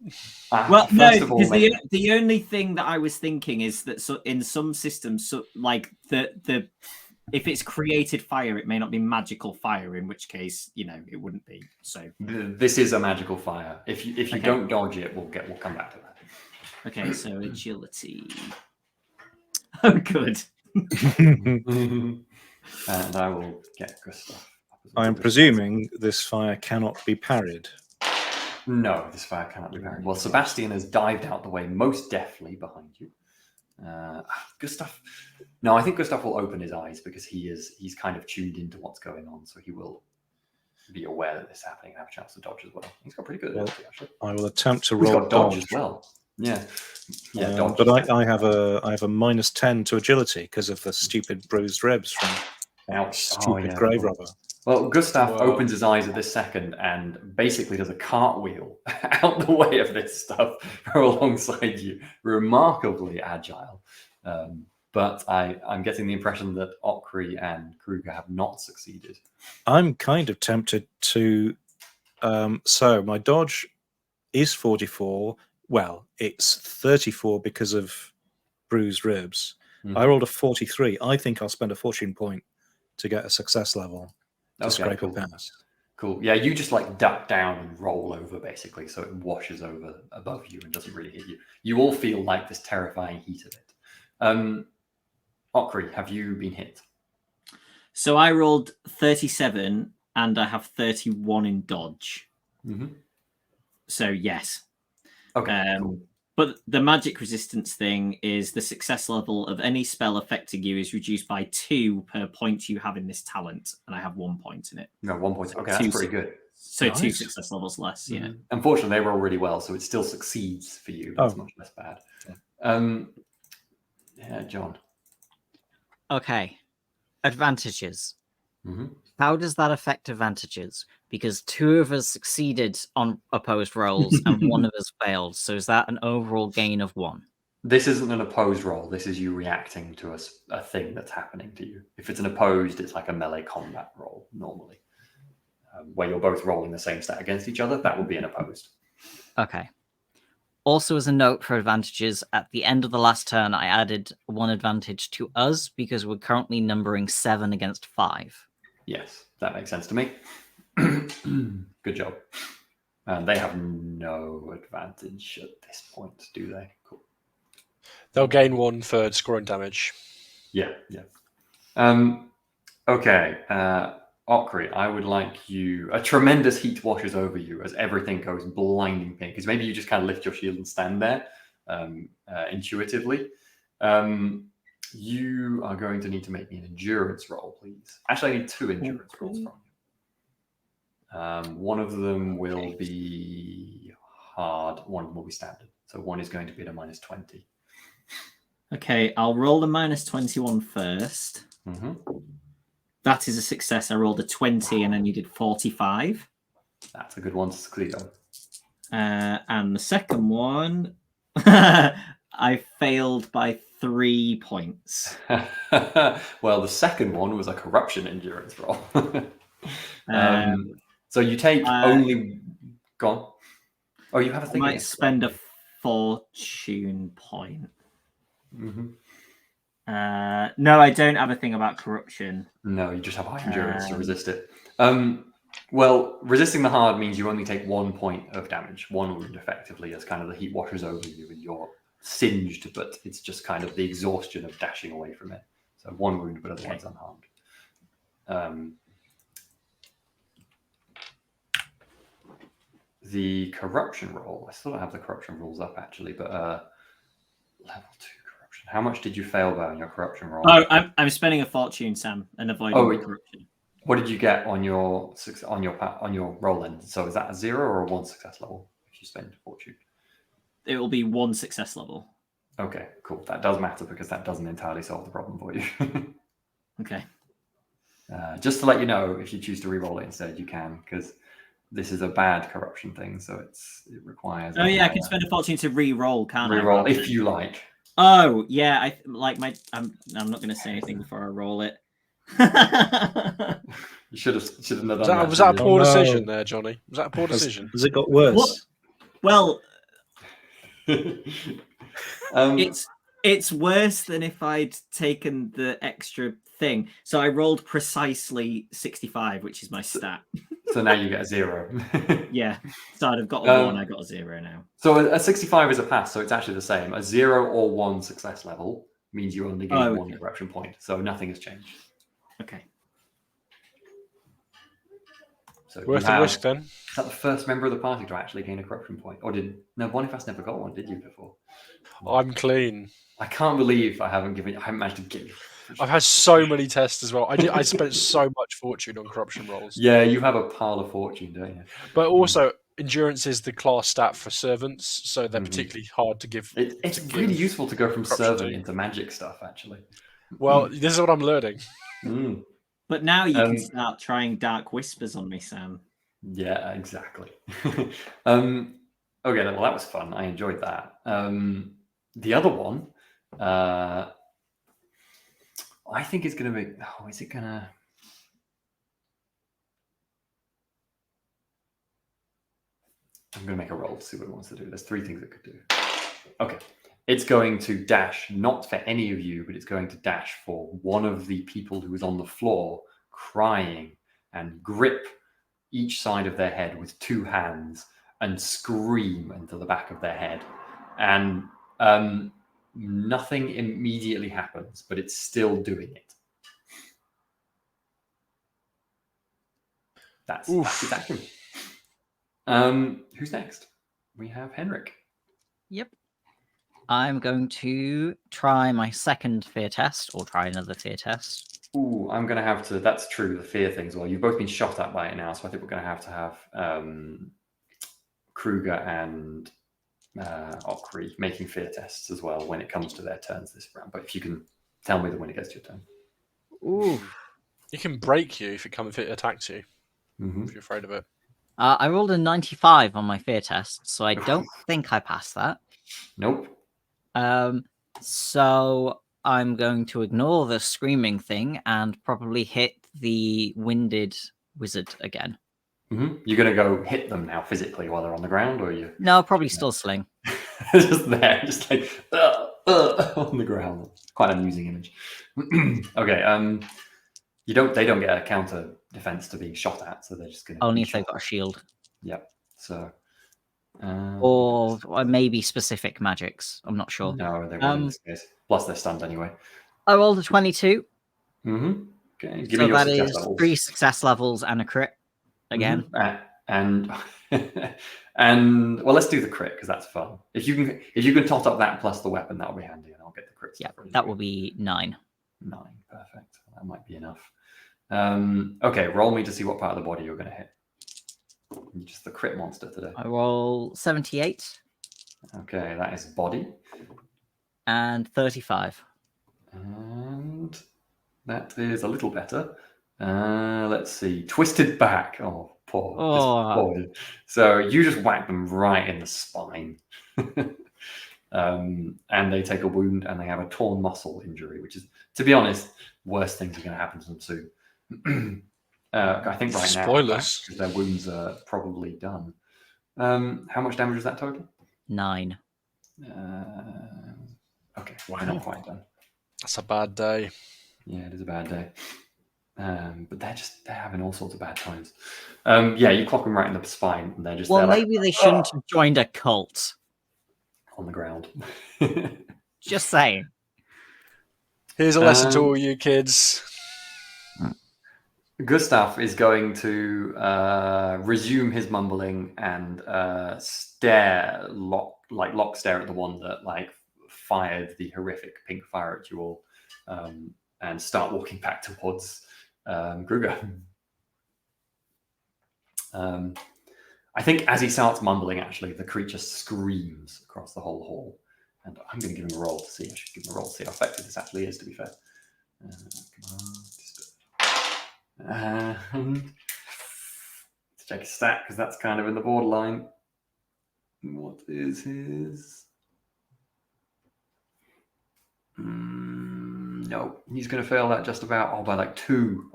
[SPEAKER 5] Well, no, because the only thing that I was thinking is that in some systems, like the if it's created fire, it may not be magical fire, in which case, it wouldn't be. So
[SPEAKER 1] this is a magical fire. If you don't dodge it, we'll come back to that.
[SPEAKER 5] Okay, so agility. Oh, good.
[SPEAKER 1] And I will get Gustav.
[SPEAKER 2] I'm presuming this fire cannot be parried.
[SPEAKER 1] No, this fire cannot be parried. Well, Sebastian has dived out the way most deftly behind you. Gustav. No, I think Gustav will open his eyes because he's kind of tuned into what's going on, so he will be aware that this is happening and have a chance to dodge as well. He's got pretty good ability, actually.
[SPEAKER 2] I will attempt to
[SPEAKER 1] He's
[SPEAKER 2] roll
[SPEAKER 1] got dodge as well. Yeah, dodge.
[SPEAKER 2] But I have a -10 to agility because of the stupid bruised ribs from stupid grave robber.
[SPEAKER 1] Well, Gustav opens his eyes at this second and basically does a cartwheel out the way of this stuff alongside you. Remarkably agile. But I'm getting the impression that Okri and Kruger have not succeeded.
[SPEAKER 2] I'm kind of tempted to... so my dodge is 44. Well, it's 34 because of bruised ribs. I rolled a 43. I think I'll spend a fortune point to get a success level. To scrape a pass.
[SPEAKER 1] Cool. Yeah, you just like duck down and roll over basically, so it washes over above you and doesn't really hit you. You all feel like this terrifying heat of it. Okri, have you been hit?
[SPEAKER 5] So I rolled 37 and I have 31 in dodge.
[SPEAKER 1] Mm-hmm.
[SPEAKER 5] So yes.
[SPEAKER 1] Okay.
[SPEAKER 5] Cool. But the magic resistance thing is the success level of any spell affecting you is reduced by 2 per point you have in this talent, and I have 1 point in it.
[SPEAKER 1] No, 1 point. Okay, that's pretty good.
[SPEAKER 5] So
[SPEAKER 2] Nice.
[SPEAKER 5] 2 success levels less, yeah.
[SPEAKER 1] Unfortunately, they roll really well, so it still succeeds for you. But it's much less bad. Yeah, John.
[SPEAKER 4] Okay. Advantages.
[SPEAKER 1] Mm-hmm.
[SPEAKER 4] How does that affect advantages? Because 2 of us succeeded on opposed rolls and 1 of us failed. So is that an overall gain of 1?
[SPEAKER 1] This isn't an opposed roll. This is you reacting to a thing that's happening to you. If it's an opposed, it's like a melee combat roll normally, where you're both rolling the same stat against each other. That would be an opposed.
[SPEAKER 4] Okay. Also, as a note for advantages, at the end of the last turn, I added 1 advantage to us because we're currently numbering 7 against 5.
[SPEAKER 1] Yes, that makes sense to me. Good job. They have no advantage at this point, do they? Cool.
[SPEAKER 3] They'll gain 1 for scoring damage.
[SPEAKER 1] Yeah. Okay. Okri, I would like you... A tremendous heat washes over you as everything goes blinding pink. Because maybe you just kind of lift your shield and stand there intuitively. You are going to need to make me an endurance roll, please. Actually, I need 2 endurance rolls from you. One of them will be hard. One will be standard. So one is going to be at a -20.
[SPEAKER 5] Okay, I'll roll the -21 first.
[SPEAKER 1] Mm-hmm.
[SPEAKER 5] That is a success. I rolled a 20 and then you did 45.
[SPEAKER 1] That's a good one to succeed on.
[SPEAKER 5] And the second one, I failed by 3 points.
[SPEAKER 1] Well, the second one was a corruption endurance roll. So you take only... Go on. Oh, you have a thing.
[SPEAKER 5] I might spend a fortune point.
[SPEAKER 1] Mm-hmm.
[SPEAKER 5] No, I don't have a thing about corruption.
[SPEAKER 1] No, you just have high endurance to resist it. Well, resisting the hard means you only take 1 point of damage, 1 wound effectively, as kind of the heat washes over you and you're singed, but it's just kind of the exhaustion of dashing away from it. So 1 wound, but otherwise unharmed. The corruption roll, I still don't have the corruption rules up actually, but level 2 corruption. How much did you fail by on your corruption roll?
[SPEAKER 5] Oh, I'm spending a fortune, Sam, and avoiding corruption.
[SPEAKER 1] What did you get on your roll then? So is that a 0 or a 1 success level if you spend fortune?
[SPEAKER 5] It will be 1 success level.
[SPEAKER 1] Okay, cool. That does matter because that doesn't entirely solve the problem for you.
[SPEAKER 5] Okay.
[SPEAKER 1] Just to let you know, if you choose to re-roll it instead, you can, because this is a bad corruption thing, so it requires...
[SPEAKER 5] Oh yeah, I can spend a fortune to re-roll, can't I?
[SPEAKER 1] Re-roll if you like.
[SPEAKER 5] Oh yeah, I'm not going to say anything before I roll it.
[SPEAKER 1] You should have done that.
[SPEAKER 3] Was that a poor decision there, Johnny? Was that a poor decision?
[SPEAKER 2] Has it got worse?
[SPEAKER 5] What? Well,
[SPEAKER 1] it's
[SPEAKER 5] it's worse than if I'd taken the extra thing. So I rolled precisely 65, which is my stat.
[SPEAKER 1] So now you get a 0.
[SPEAKER 5] Yeah. So I'd have got a 1, I got a 0 now.
[SPEAKER 1] So a 65 is a pass, so it's actually the same. A 0 or 1 success level means you only gain 1 corruption point. So nothing has changed.
[SPEAKER 5] Okay.
[SPEAKER 3] So worth the risk then.
[SPEAKER 1] Is that the first member of the party to actually gain a corruption point? Or Boniface never got one, did you, before?
[SPEAKER 3] I'm clean.
[SPEAKER 1] I can't believe I haven't managed to get you.
[SPEAKER 3] I've had so many tests as well. I spent so much fortune on corruption rolls.
[SPEAKER 1] Yeah, you have a pile of fortune, don't you?
[SPEAKER 3] But also, endurance is the class stat for servants, so they're particularly hard to give.
[SPEAKER 1] It's really useful to go from servant into magic stuff, actually.
[SPEAKER 3] Well, this is what I'm learning.
[SPEAKER 5] But now you can start trying dark whispers on me, Sam.
[SPEAKER 1] Yeah, exactly. Okay, well, that was fun. I enjoyed that. The other one, I think it's going to be... Oh, is it going to... I'm going to make a roll to see what it wants to do. There's 3 things it could do. Okay. It's going to dash, not for any of you, but it's going to dash for one of the people who is on the floor crying and grip each side of their head with 2 hands and scream into the back of their head. And nothing immediately happens, but it's still doing it. That's its action. Who's next? We have Henrik.
[SPEAKER 4] Yep. I'm going to try my second fear test, or try another fear test.
[SPEAKER 1] Ooh, I'm going to have to... That's true, the fear thing as well. You've both been shot at by it now, so I think we're going to have Kruger and Okri making fear tests as well when it comes to their turns this round. But if you can tell me that when it gets to your turn.
[SPEAKER 3] Ooh. It can break you if it attacks you, if you're afraid of it.
[SPEAKER 4] I rolled a 95 on my fear test, so I don't think I passed that.
[SPEAKER 1] Nope.
[SPEAKER 4] So I'm going to ignore the screaming thing and probably hit the winded wizard again.
[SPEAKER 1] You're going to go hit them now physically while they're on the ground, or you?
[SPEAKER 4] No, probably still sling.
[SPEAKER 1] Just there, just like on the ground. Quite an amusing image. Okay. They don't get a counter defense to being shot at, so they're just going to.
[SPEAKER 4] Only if they've got a shield.
[SPEAKER 1] Yep. So.
[SPEAKER 4] Or maybe specific magics. I'm not sure.
[SPEAKER 1] No, they won't in this case. Plus, they're stunned anyway.
[SPEAKER 4] I rolled a 22.
[SPEAKER 1] Okay. Give
[SPEAKER 4] so
[SPEAKER 1] me your
[SPEAKER 4] that
[SPEAKER 1] success
[SPEAKER 4] is
[SPEAKER 1] levels.
[SPEAKER 4] 3 success levels and a crit again.
[SPEAKER 1] And and well, let's do the crit because that's fun. If you can tot up that plus the weapon, that'll be handy, and I'll get the crit.
[SPEAKER 4] Yeah, that will be 9.
[SPEAKER 1] 9, perfect. That might be enough. Okay, roll me to see what part of the body you're going to hit. You're just the crit monster today.
[SPEAKER 4] I roll 78.
[SPEAKER 1] Okay, that is body.
[SPEAKER 4] And 35.
[SPEAKER 1] And that is a little better. Let's see. Twisted back. Oh, poor. Poor. So you just whack them right in the spine. And they take a wound and they have a torn muscle injury, which is, to be honest, worst things are going to happen to them soon. I think right
[SPEAKER 3] Spoilers.
[SPEAKER 1] now, their wounds are probably done. How much damage was that total? 9. Okay, wow. Not quite done.
[SPEAKER 3] That's a bad day.
[SPEAKER 1] Yeah, it is a bad day. But they're having all sorts of bad times. Yeah, you clock them right in the spine, and they're just.
[SPEAKER 4] Well, maybe they shouldn't have joined a cult.
[SPEAKER 1] On the ground.
[SPEAKER 4] Just saying.
[SPEAKER 3] Here's a lesson to all you kids.
[SPEAKER 1] Gustav is going to resume his mumbling and lock stare at the one that fired the horrific pink fire at you all, and start walking back towards Kruger. I think as he starts mumbling, actually, the creature screams across the whole hall. And I'm going to give him a roll to see. I should give him a roll to see how effective this actually is, to be fair. Let's check his stat, because that's kind of in the borderline. What is his? No, he's going to fail that just about by 2.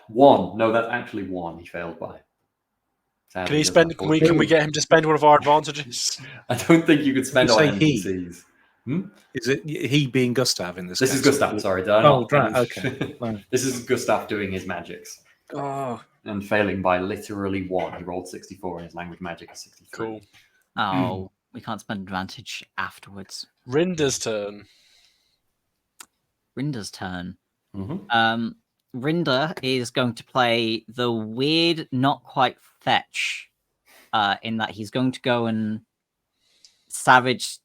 [SPEAKER 1] 1. No, that's actually 1 he failed by. Sadly,
[SPEAKER 3] can we get him to spend one of our advantages?
[SPEAKER 1] I don't think you could spend all NPCs.
[SPEAKER 2] Is it he being Gustav in this case?
[SPEAKER 1] This is Gustav, sorry.
[SPEAKER 2] Right, okay.
[SPEAKER 1] This is Gustav doing his magics. And failing by literally 1. He rolled 64 and his language magic is 63.
[SPEAKER 3] Cool.
[SPEAKER 4] Oh, we can't spend advantage afterwards.
[SPEAKER 3] Rinda's turn.
[SPEAKER 4] Rinda is going to play the weird, not quite fetch, in that he's going to go and savage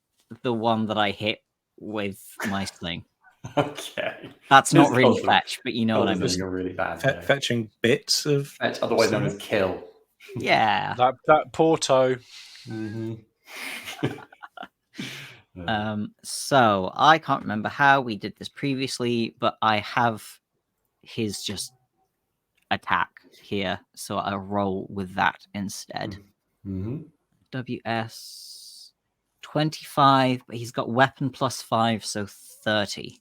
[SPEAKER 4] the one that I hit with my sling.
[SPEAKER 1] Okay.
[SPEAKER 4] That's not really fetch, but you know what I mean.
[SPEAKER 1] Really bad
[SPEAKER 2] fetching bits of
[SPEAKER 1] fetch, otherwise known as kill.
[SPEAKER 4] Yeah.
[SPEAKER 3] That Porto.
[SPEAKER 4] So I can't remember how we did this previously, but I have his just attack here, so I'll roll with that instead. WS 25, but he's got weapon plus 5, so 30.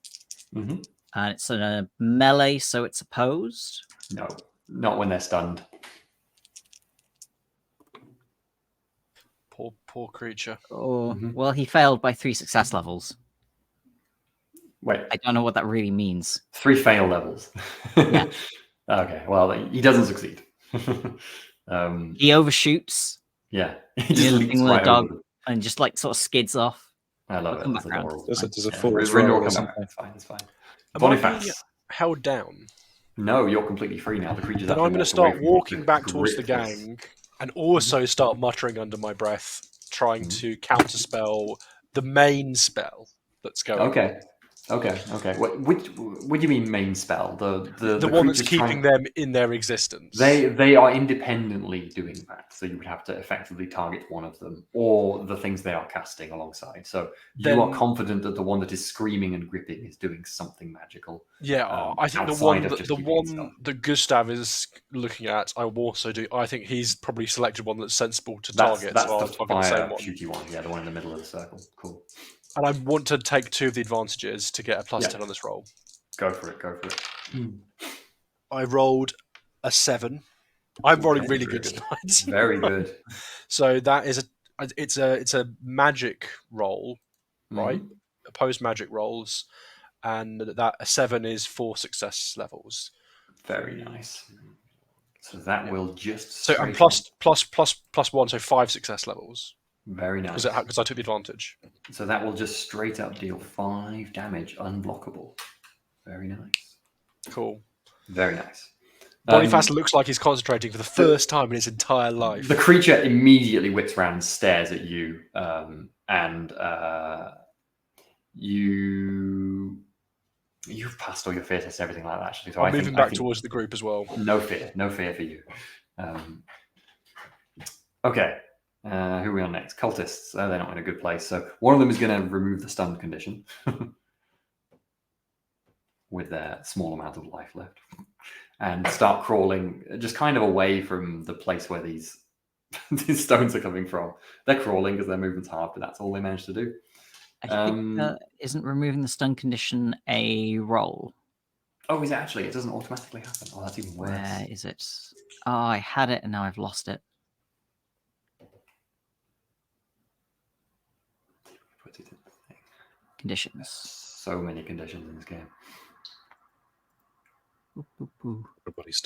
[SPEAKER 4] And it's a melee, so it's opposed.
[SPEAKER 1] No, not when they're stunned.
[SPEAKER 3] Poor creature.
[SPEAKER 4] Well, he failed by 3 success levels.
[SPEAKER 1] Wait,
[SPEAKER 4] I don't know what that really means.
[SPEAKER 1] 3 fail levels.
[SPEAKER 4] Yeah.
[SPEAKER 1] Okay, well, he doesn't succeed.
[SPEAKER 4] He overshoots.
[SPEAKER 1] Yeah, he just leaps
[SPEAKER 4] with
[SPEAKER 1] right
[SPEAKER 4] a dog
[SPEAKER 1] over.
[SPEAKER 4] And just sort of skids off.
[SPEAKER 1] I love it.
[SPEAKER 2] There's a full
[SPEAKER 1] It's fine. It's fine.
[SPEAKER 3] Boniface held down.
[SPEAKER 1] No, you're completely free now. The creature's.
[SPEAKER 3] Then I'm going to start walking back towards the gang and also start muttering under my breath, trying to counterspell the main spell that's going on.
[SPEAKER 1] Okay. What do you mean main spell? The
[SPEAKER 3] one that's
[SPEAKER 1] creatures
[SPEAKER 3] keeping them in their existence.
[SPEAKER 1] They are independently doing that, so you would have to effectively target one of them, or the things they are casting alongside. So you are confident that the one that is screaming and gripping is doing something magical.
[SPEAKER 3] Yeah, I think the one that Gustav is looking at, I will also do. I think he's probably selected one that's sensible to target.
[SPEAKER 1] That's
[SPEAKER 3] so I'll
[SPEAKER 1] the
[SPEAKER 3] target
[SPEAKER 1] fire
[SPEAKER 3] the same one.
[SPEAKER 1] shooty one. Yeah, the one in the middle of the circle. Cool.
[SPEAKER 3] And I want to take 2 of the advantages to get a +10 on this roll.
[SPEAKER 1] Go for it.
[SPEAKER 3] I rolled a 7. I'm rolling really good tonight.
[SPEAKER 1] Very good.
[SPEAKER 3] So that is it's a magic roll, right? Opposed magic rolls, and that a 7 is 4 success levels.
[SPEAKER 1] Very nice. So that will just
[SPEAKER 3] and plus 1, so 5 success levels.
[SPEAKER 1] Very nice.
[SPEAKER 3] Because I took the advantage.
[SPEAKER 1] So that will just straight up deal 5 damage, unblockable. Very nice.
[SPEAKER 3] Cool.
[SPEAKER 1] Very nice.
[SPEAKER 3] Boniface looks like he's concentrating for the first time in his entire life.
[SPEAKER 1] The creature immediately whips around and stares at you, and you've passed all your fear tests, everything like that. Actually, so
[SPEAKER 3] I'm moving back towards the group as well.
[SPEAKER 1] No fear for you. Okay. Who are we on next? Cultists. They're not in a good place. So one of them is going to remove the stun condition with their small amount of life left, and start crawling just kind of away from the place where these stones are coming from. They're crawling because their movement's half, but that's all they managed to do.
[SPEAKER 4] I think isn't removing the stun condition a roll?
[SPEAKER 1] Oh, is it actually? It doesn't automatically happen. Oh, that's even worse.
[SPEAKER 4] Where is it? Oh, I had it and now I've lost it.
[SPEAKER 1] Put it in the thing.
[SPEAKER 4] Conditions.
[SPEAKER 1] So many conditions in this game.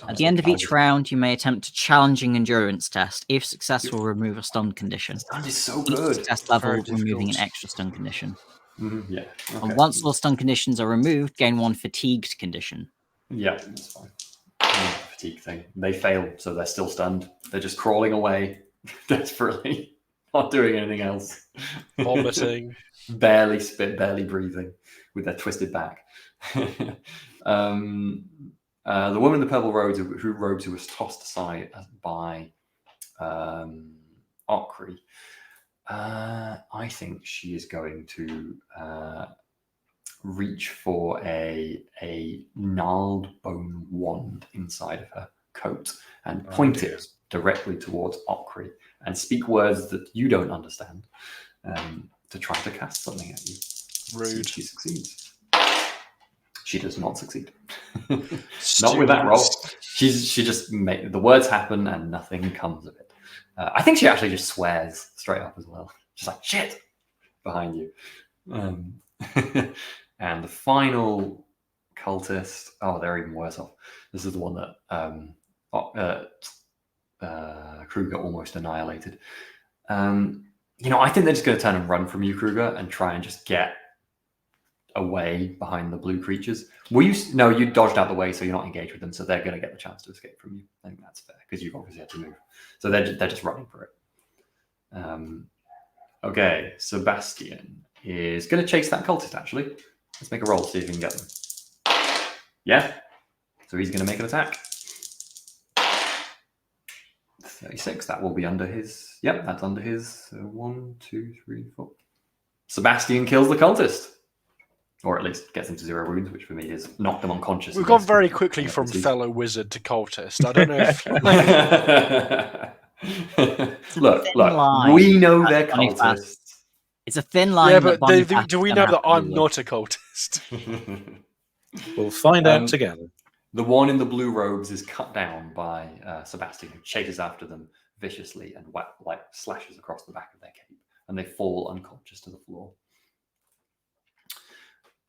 [SPEAKER 4] At the end of each round, you may attempt a challenging endurance test. If successful, remove a stun condition.
[SPEAKER 1] Stun is so good.
[SPEAKER 4] Success level, removing an extra stun condition.
[SPEAKER 1] Yeah. Okay.
[SPEAKER 4] And once all stun conditions are removed, gain 1 fatigued condition.
[SPEAKER 1] Yeah, that's fine. Fatigue thing. They fail, so they're still stunned. They're just crawling away desperately, not doing anything else.
[SPEAKER 3] Vomiting.
[SPEAKER 1] Barely breathing with their twisted back. The woman in the purple robes who was tossed aside by Okri, I think she is going to reach for a gnarled bone wand inside of her coat and point it directly towards Okri and speak words that you don't understand to try to cast something at you.
[SPEAKER 3] Rude.
[SPEAKER 1] She succeeds. She does not succeed. Not with that roll. She just the words happen and nothing comes of it. I think she actually just swears straight up as well. She's like, shit, behind you. And the final cultist, they're even worse off. This is the one that Kruger almost annihilated. I think they're just going to turn and run from you, Kruger, and try and just get away behind the blue creatures. You dodged out the way, so you're not engaged with them, so they're going to get the chance to escape from you. I think that's fair because you've obviously had to move, so they're just running for it. Okay, Sebastian is going to chase that cultist. Actually, let's make a roll to see if he can get them. Yeah, so he's going to make an attack. 36. That will be under his. Yep, that's under his. 1, 2, 3, 4. Sebastian kills the cultist. Or at least gets him to 0 wounds, which for me is knock them unconscious.
[SPEAKER 3] We've gone very quickly from fellow wizard to cultist. I don't know if... Look,
[SPEAKER 1] we know they're cultists.
[SPEAKER 4] It's a thin line.
[SPEAKER 3] Yeah, but do we know that I'm not a cultist?
[SPEAKER 2] We'll find out together.
[SPEAKER 1] The one in the blue robes is cut down by Sebastian, who chases after them viciously and slashes across the back of their cape, and they fall unconscious to the floor.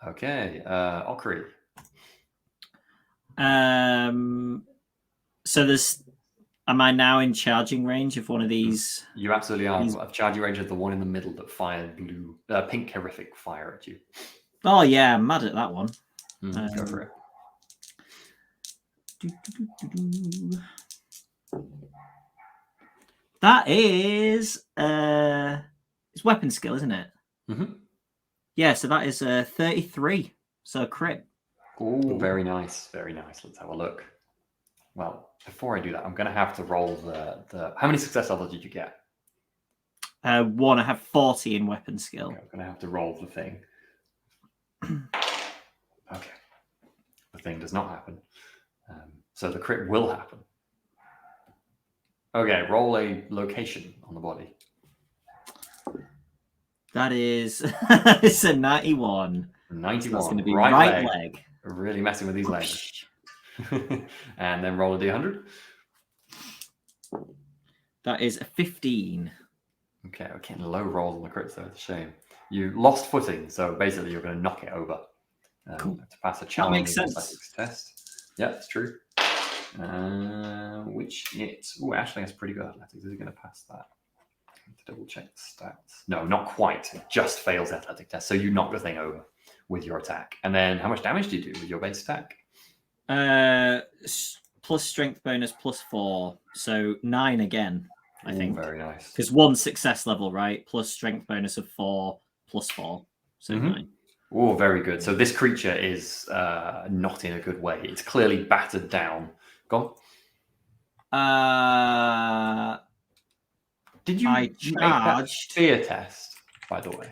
[SPEAKER 1] Okay, Okri.
[SPEAKER 5] So am I now in charging range of one of these?
[SPEAKER 1] You absolutely are. I've charging range of the one in the middle that fired pink horrific fire at you.
[SPEAKER 5] Oh yeah, I'm mad at that one.
[SPEAKER 1] Go for it.
[SPEAKER 5] That is it's weapon skill, isn't it?
[SPEAKER 1] Mm-hmm.
[SPEAKER 5] Yeah, so that is 33. So crit.
[SPEAKER 1] Oh, very nice. Very nice. Let's have a look. Well, before I do that, I'm going to have to roll the... How many success levels did you get?
[SPEAKER 5] 1. I have 40 in weapon skill.
[SPEAKER 1] Okay, I'm going to have to roll the thing. Okay. The thing does not happen. So the crit will happen. Okay, roll a location on the body.
[SPEAKER 5] That is it's a 91.
[SPEAKER 1] 91.
[SPEAKER 5] So that's going to be
[SPEAKER 1] right
[SPEAKER 5] leg.
[SPEAKER 1] Really messing with these legs. And then roll a d100.
[SPEAKER 5] That is a 15.
[SPEAKER 1] Okay, we're getting low rolls on the crits, though. It's a shame. You lost footing, so basically you're going to knock it over
[SPEAKER 5] Cool.
[SPEAKER 1] to pass a challenging
[SPEAKER 5] sense.
[SPEAKER 1] athletics test. Yeah, it's true. Which it's... Oh, actually, that's pretty good athletics. Is it going to pass that? I need to double check the stats. No, not quite. It just fails the athletic test. So you knock the thing over with your attack. And then how much damage do you do with your base attack?
[SPEAKER 5] Plus strength bonus +4. So 9 again, I think.
[SPEAKER 1] Very nice.
[SPEAKER 5] Because 1 success level, right? Plus strength bonus of 4 +4. So 9.
[SPEAKER 1] Oh, very good. So this creature is not in a good way. It's clearly battered down. Go on. Did you make that fear test, by the way?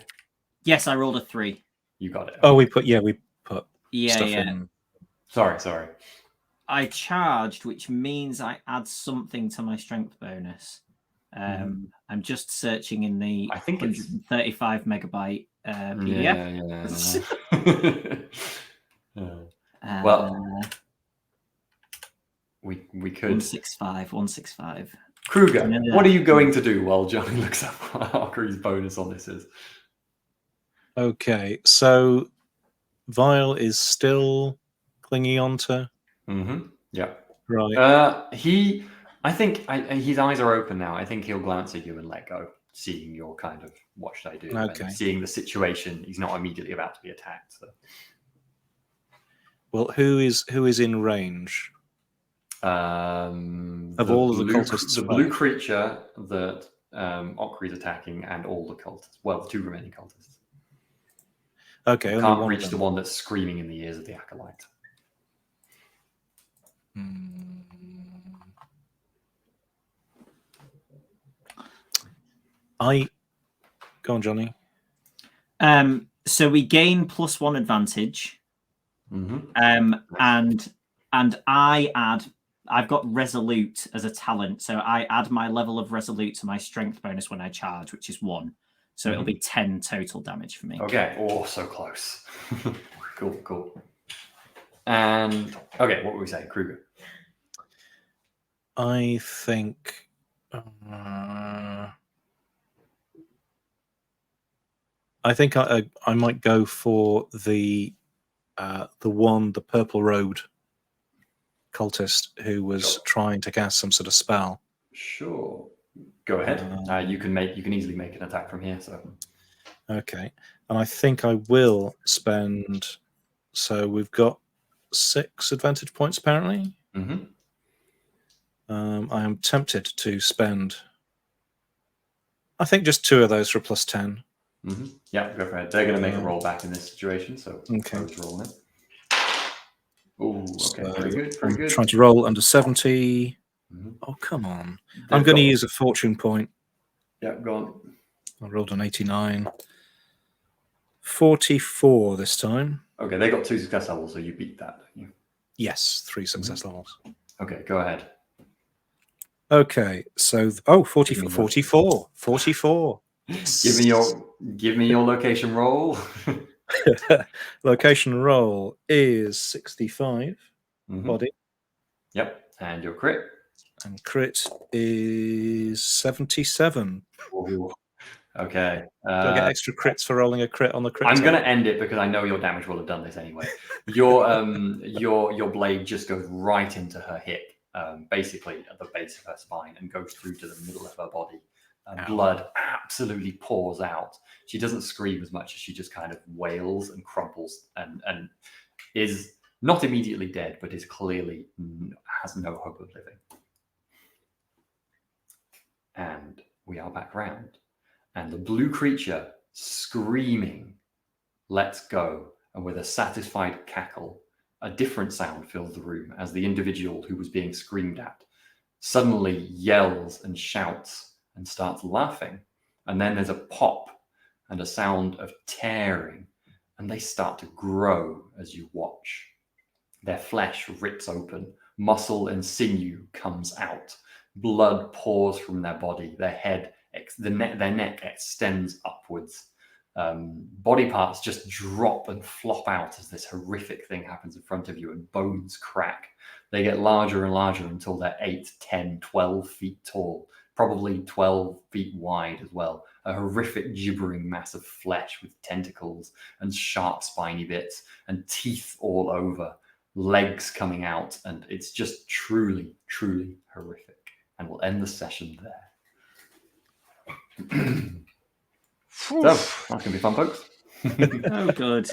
[SPEAKER 5] Yes, I rolled a 3.
[SPEAKER 1] You got it.
[SPEAKER 2] Oh, we put stuff
[SPEAKER 5] Yeah.
[SPEAKER 2] in.
[SPEAKER 1] Sorry.
[SPEAKER 5] I charged, which means I add something to my strength bonus. I'm just searching in the 135 megabyte PDF.
[SPEAKER 1] Yeah. Well, we could
[SPEAKER 5] 165.
[SPEAKER 1] Kruger, what are you going to do while Jonny looks up what Archery's bonus on this is?
[SPEAKER 2] Okay, so Vile is still clinging on to.
[SPEAKER 1] Yeah.
[SPEAKER 2] Right.
[SPEAKER 1] I think his eyes are open now. I think he'll glance at you and let go, seeing your kind of what should I do?
[SPEAKER 2] Okay.
[SPEAKER 1] And seeing the situation, he's not immediately about to be attacked. So.
[SPEAKER 2] Well, who is in range? Of all of the cultists,
[SPEAKER 1] the blue creature that Okri's attacking, and all the cultists. Well, the 2 remaining cultists.
[SPEAKER 2] Okay,
[SPEAKER 1] can't reach the one that's screaming in the ears of the acolyte.
[SPEAKER 2] Go on, Jonny.
[SPEAKER 5] So we gain +1 advantage. And I've got Resolute as a talent, so I add my level of Resolute to my strength bonus when I charge, which is 1. So it'll be 10 total damage for me.
[SPEAKER 1] Okay. Oh, so close. Cool. And okay, what were we saying, Kruger?
[SPEAKER 2] I think I might go for the purple road cultist who was trying to cast some sort of spell.
[SPEAKER 1] Sure. Go ahead. You can easily make an attack from here. So. Okay.
[SPEAKER 2] And I think I will spend. So we've got 6 advantage points apparently. I am tempted to spend. I think just 2 of those for a +10.
[SPEAKER 1] Yeah, go for it. They're going to make a roll back in this situation, so roll it. Oh, okay, so pretty good.
[SPEAKER 2] I'm trying to roll under 70. Oh, come on. I'm going to use a fortune point.
[SPEAKER 1] Yeah, go on.
[SPEAKER 2] I rolled an 89. 44 this time.
[SPEAKER 1] Okay, they got 2 success levels, so you beat that, don't you?
[SPEAKER 2] Yes, 3 success levels.
[SPEAKER 1] Okay, go ahead.
[SPEAKER 2] Okay, so 44.
[SPEAKER 1] Give me your location roll.
[SPEAKER 2] Location roll is 65 body.
[SPEAKER 1] Yep, and your crit.
[SPEAKER 2] And crit is 77.
[SPEAKER 1] Ooh. Okay.
[SPEAKER 2] Do I get extra crits for rolling a crit on the crit?
[SPEAKER 1] I'm going to end it because I know your damage will have done this anyway. Your blade just goes right into her hip, basically at the base of her spine, and goes through to the middle of her body. Blood absolutely pours out. She doesn't scream as much as she just kind of wails and crumples and is not immediately dead, but is clearly has no hope of living. And we are back round. And the blue creature screaming, "Let's go!" And with a satisfied cackle, a different sound fills the room as the individual who was being screamed at suddenly yells and shouts and starts laughing. And then there's a pop and a sound of tearing, and they start to grow as you watch. Their flesh rips open, muscle and sinew comes out, blood pours from their body, their neck extends upwards. Body parts just drop and flop out as this horrific thing happens in front of you, and bones crack. They get larger and larger until they're 8, 10, 12 feet tall, probably 12 feet wide as well. A horrific gibbering mass of flesh with tentacles and sharp spiny bits and teeth all over, legs coming out, and it's just truly, truly horrific. And we'll end the session there. So, that's going to be fun, folks.
[SPEAKER 5] Oh, good.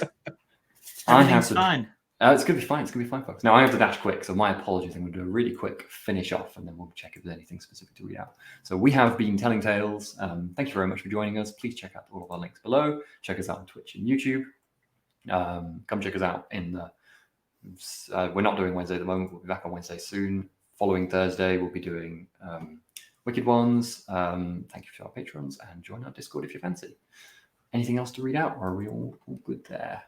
[SPEAKER 1] I have to.
[SPEAKER 5] Fine.
[SPEAKER 1] It's going to be fine. It's going to be fine, folks. Now, I have to dash quick, so my apologies. I'm going to do a really quick finish off, and then we'll check if there's anything specific to read out. So we have been telling tales. Thank you very much for joining us. Please check out all of our links below. Check us out on Twitch and YouTube. Come check us out in the... we're not doing Wednesday at the moment. We'll be back on Wednesday soon. Following Thursday, we'll be doing Wicked Ones. Thank you to our patrons, and join our Discord if you fancy. Anything else to read out, or are we all good there?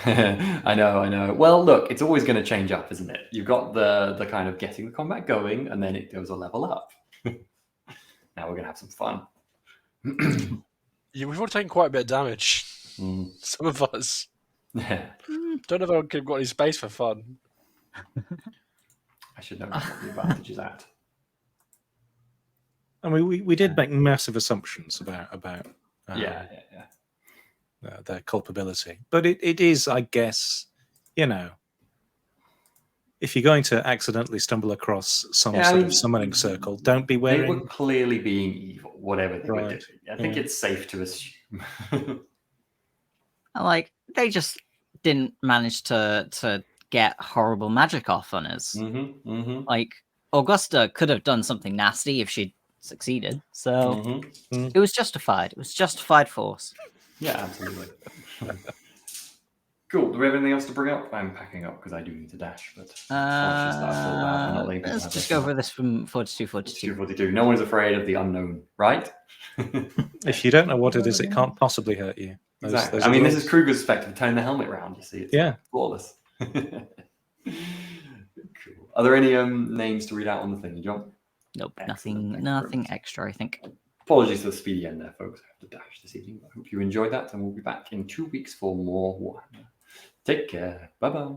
[SPEAKER 1] I know. Well, look, it's always going to change up, isn't it? You've got the kind of getting the combat going, and then it goes a level up. Now we're going to have some fun.
[SPEAKER 3] Yeah, we've all taken quite a bit of damage. Some of us. Don't know if I've got any space for fun.
[SPEAKER 1] I should know what the advantage is at.
[SPEAKER 2] I mean, we did make massive assumptions about their culpability, but it is, I guess, if you're going to accidentally stumble across some sort of summoning circle, don't be wearing.
[SPEAKER 1] They were clearly being evil, whatever they were doing. I think it's safe to assume.
[SPEAKER 4] Like, they just didn't manage to get horrible magic off on us. Like, Augusta could have done something nasty if she'd succeeded. So it was justified. It was justified force.
[SPEAKER 1] Yeah, absolutely. Cool. Do we have anything else to bring up? I'm packing up because I do need to dash. But
[SPEAKER 4] let's just go over this from 4242.
[SPEAKER 1] 42. No one's afraid of the unknown, right?
[SPEAKER 2] If you don't know what it is, it can't possibly hurt you.
[SPEAKER 1] Exactly. I mean, this is Kruger's perspective. Turn the helmet around. You see, it's flawless. Cool. Are there any names to read out on the thing, John?
[SPEAKER 4] Nope. Nothing extra, I think.
[SPEAKER 1] Apologies for the speedy end there, folks. I have to dash this evening. I hope you enjoyed that, and we'll be back in 2 weeks for more Warhammer. Take care. Bye-bye.